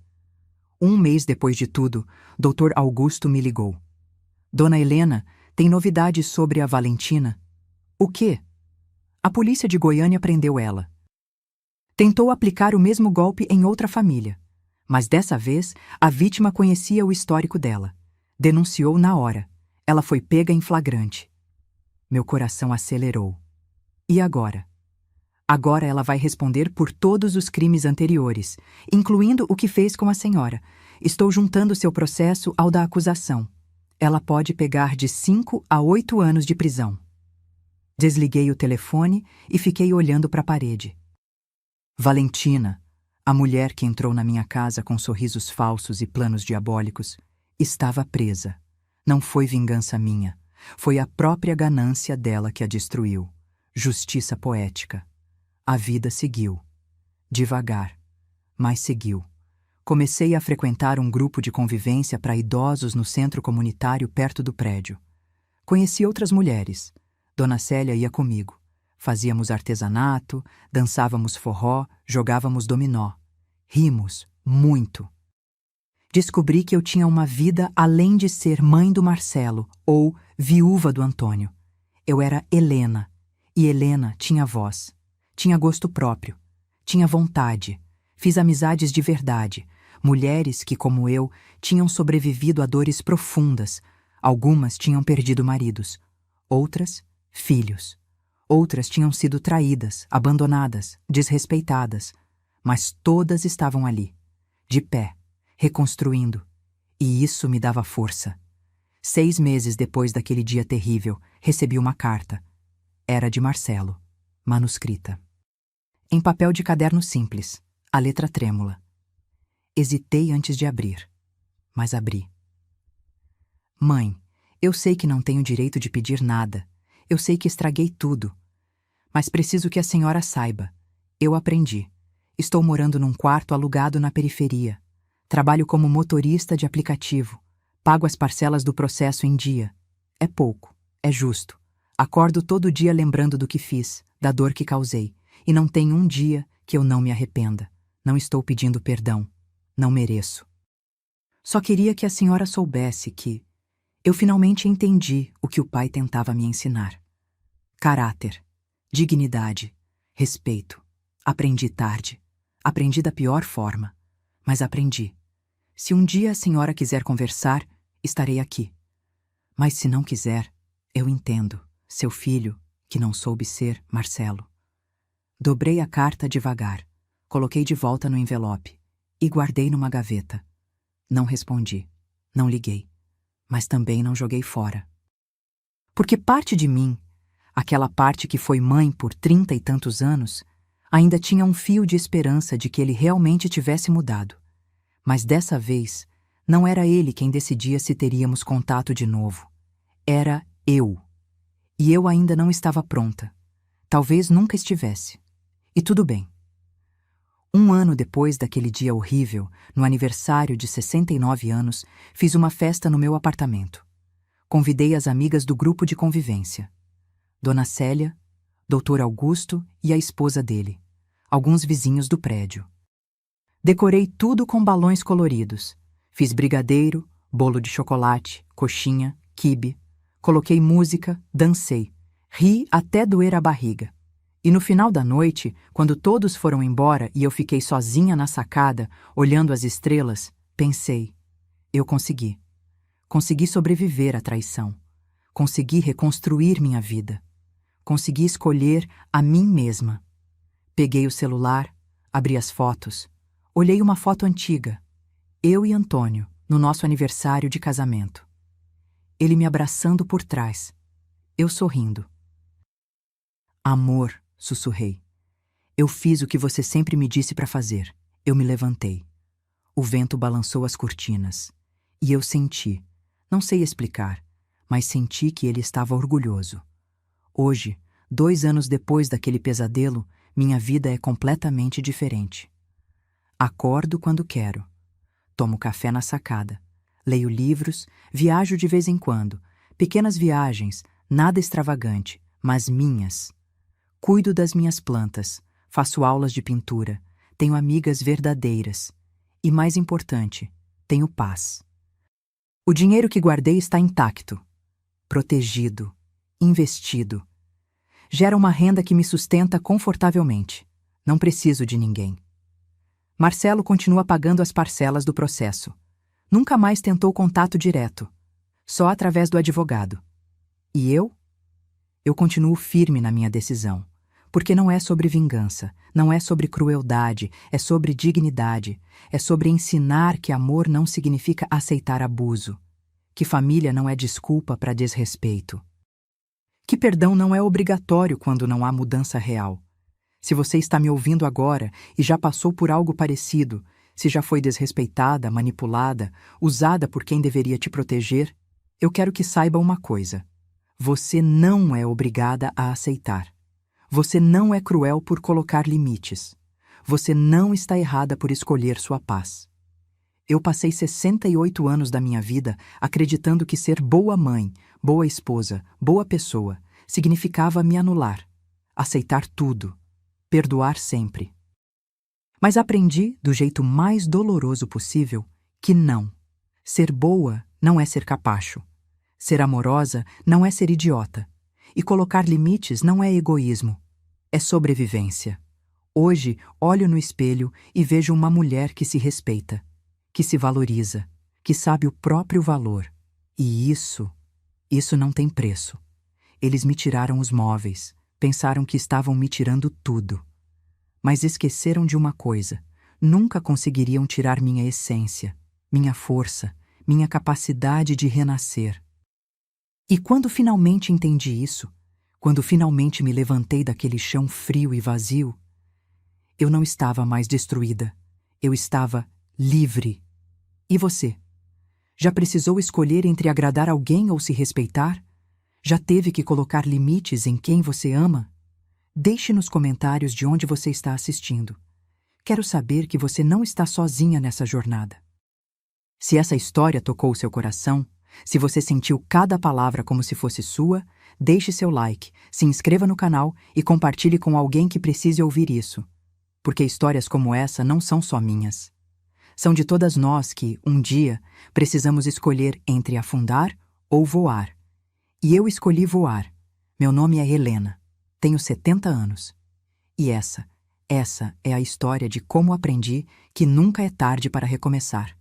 1 mês depois de tudo, Dr. Augusto me ligou. Dona Helena, tem novidades sobre a Valentina? O quê? A polícia de Goiânia prendeu ela. Tentou aplicar o mesmo golpe em outra família, mas dessa vez a vítima conhecia o histórico dela. Denunciou na hora. Ela foi pega em flagrante. Meu coração acelerou. E agora? Agora ela vai responder por todos os crimes anteriores, incluindo o que fez com a senhora. Estou juntando seu processo ao da acusação. Ela pode pegar de 5 a 8 anos de prisão. Desliguei o telefone e fiquei olhando para a parede. Valentina, a mulher que entrou na minha casa com sorrisos falsos e planos diabólicos, estava presa. Não foi vingança minha. Foi a própria ganância dela que a destruiu. Justiça poética. A vida seguiu. Devagar, mas seguiu. Comecei a frequentar um grupo de convivência para idosos no centro comunitário perto do prédio. Conheci outras mulheres. Dona Célia ia comigo. Fazíamos artesanato, dançávamos forró, jogávamos dominó. Rimos muito. Descobri que eu tinha uma vida além de ser mãe do Marcelo ou viúva do Antônio. Eu era Helena, e Helena tinha voz, tinha gosto próprio, tinha vontade. Fiz amizades de verdade, mulheres que, como eu, tinham sobrevivido a dores profundas. Algumas tinham perdido maridos, outras, filhos. Outras tinham sido traídas, abandonadas, desrespeitadas, mas todas estavam ali, de pé, reconstruindo, e isso me dava força. 6 meses depois daquele dia terrível, recebi uma carta. Era de Marcelo, manuscrita. Em papel de caderno simples, a letra trêmula. Hesitei antes de abrir, mas abri. Mãe, eu sei que não tenho direito de pedir nada. Eu sei que estraguei tudo. Mas preciso que a senhora saiba. Eu aprendi. Estou morando num quarto alugado na periferia. Trabalho como motorista de aplicativo. Pago as parcelas do processo em dia. É pouco, é justo. Acordo todo dia lembrando do que fiz, da dor que causei. E não tem um dia que eu não me arrependa. Não estou pedindo perdão. Não mereço. Só queria que a senhora soubesse que eu finalmente entendi o que o pai tentava me ensinar. Caráter, dignidade, respeito. Aprendi tarde. Aprendi da pior forma. Mas aprendi. Se um dia a senhora quiser conversar, estarei aqui. Mas se não quiser, eu entendo. Seu filho, que não soube ser Marcelo. Dobrei a carta devagar. Coloquei de volta no envelope e guardei numa gaveta. Não respondi. Não liguei. Mas também não joguei fora. Porque parte de mim, aquela parte que foi mãe por 30 e tantos anos, ainda tinha um fio de esperança de que ele realmente tivesse mudado. Mas dessa vez, não era ele quem decidia se teríamos contato de novo. Era eu. E eu ainda não estava pronta. Talvez nunca estivesse. E tudo bem. 1 ano depois daquele dia horrível, no aniversário de 69 anos, fiz uma festa no meu apartamento. Convidei as amigas do grupo de convivência. Dona Célia, Dr. Augusto e a esposa dele, alguns vizinhos do prédio. Decorei tudo com balões coloridos. Fiz brigadeiro, bolo de chocolate, coxinha, quibe. Coloquei música, dancei. Ri até doer a barriga. E no final da noite, quando todos foram embora e eu fiquei sozinha na sacada, olhando as estrelas, pensei: eu consegui. Consegui sobreviver à traição. Consegui reconstruir minha vida. Consegui escolher a mim mesma. Peguei o celular, abri as fotos. Olhei uma foto antiga. Eu e Antônio, no nosso aniversário de casamento. Ele me abraçando por trás. Eu sorrindo. Amor, sussurrei. Eu fiz o que você sempre me disse para fazer. Eu me levantei. O vento balançou as cortinas. E eu senti, não sei explicar, mas senti que ele estava orgulhoso. Hoje, 2 anos depois daquele pesadelo, minha vida é completamente diferente. Acordo quando quero. Tomo café na sacada. Leio livros, viajo de vez em quando. Pequenas viagens, nada extravagante, mas minhas. Cuido das minhas plantas, faço aulas de pintura, tenho amigas verdadeiras. E mais importante, tenho paz. O dinheiro que guardei está intacto, protegido, investido. Gera uma renda que me sustenta confortavelmente. Não preciso de ninguém. Marcelo continua pagando as parcelas do processo. Nunca mais tentou contato direto. só através do advogado. E eu? Eu continuo firme na minha decisão, porque não é sobre vingança, não é sobre crueldade, é sobre dignidade, é sobre ensinar que amor não significa aceitar abuso, que família não é desculpa para desrespeito, que perdão não é obrigatório quando não há mudança real. Se você está me ouvindo agora e já passou por algo parecido, se já foi desrespeitada, manipulada, usada por quem deveria te proteger, eu quero que saiba uma coisa: você não é obrigada a aceitar. Você não é cruel por colocar limites. Você não está errada por escolher sua paz. Eu passei 68 anos da minha vida acreditando que ser boa mãe, boa esposa, boa pessoa significava me anular, aceitar tudo, perdoar sempre. Mas aprendi, do jeito mais doloroso possível, que não. Ser boa não é ser capacho. Ser amorosa não é ser idiota. E colocar limites não é egoísmo. É sobrevivência. Hoje, olho no espelho e vejo uma mulher que se respeita, que se valoriza, que sabe o próprio valor. E isso não tem preço. Eles me tiraram os móveis, pensaram que estavam me tirando tudo. Mas esqueceram de uma coisa: nunca conseguiriam tirar minha essência, minha força, minha capacidade de renascer. E quando finalmente entendi isso, quando finalmente me levantei daquele chão frio e vazio, eu não estava mais destruída, eu estava livre. E você? Já precisou escolher entre agradar alguém ou se respeitar? Já teve que colocar limites em quem você ama? Deixe nos comentários de onde você está assistindo. Quero saber que você não está sozinha nessa jornada. Se essa história tocou seu coração, se você sentiu cada palavra como se fosse sua, deixe seu like, se inscreva no canal e compartilhe com alguém que precise ouvir isso. Porque histórias como essa não são só minhas. São de todas nós que, um dia, precisamos escolher entre afundar ou voar. E eu escolhi voar. Meu nome é Helena. Tenho 70 anos. E essa é a história de como aprendi que nunca é tarde para recomeçar.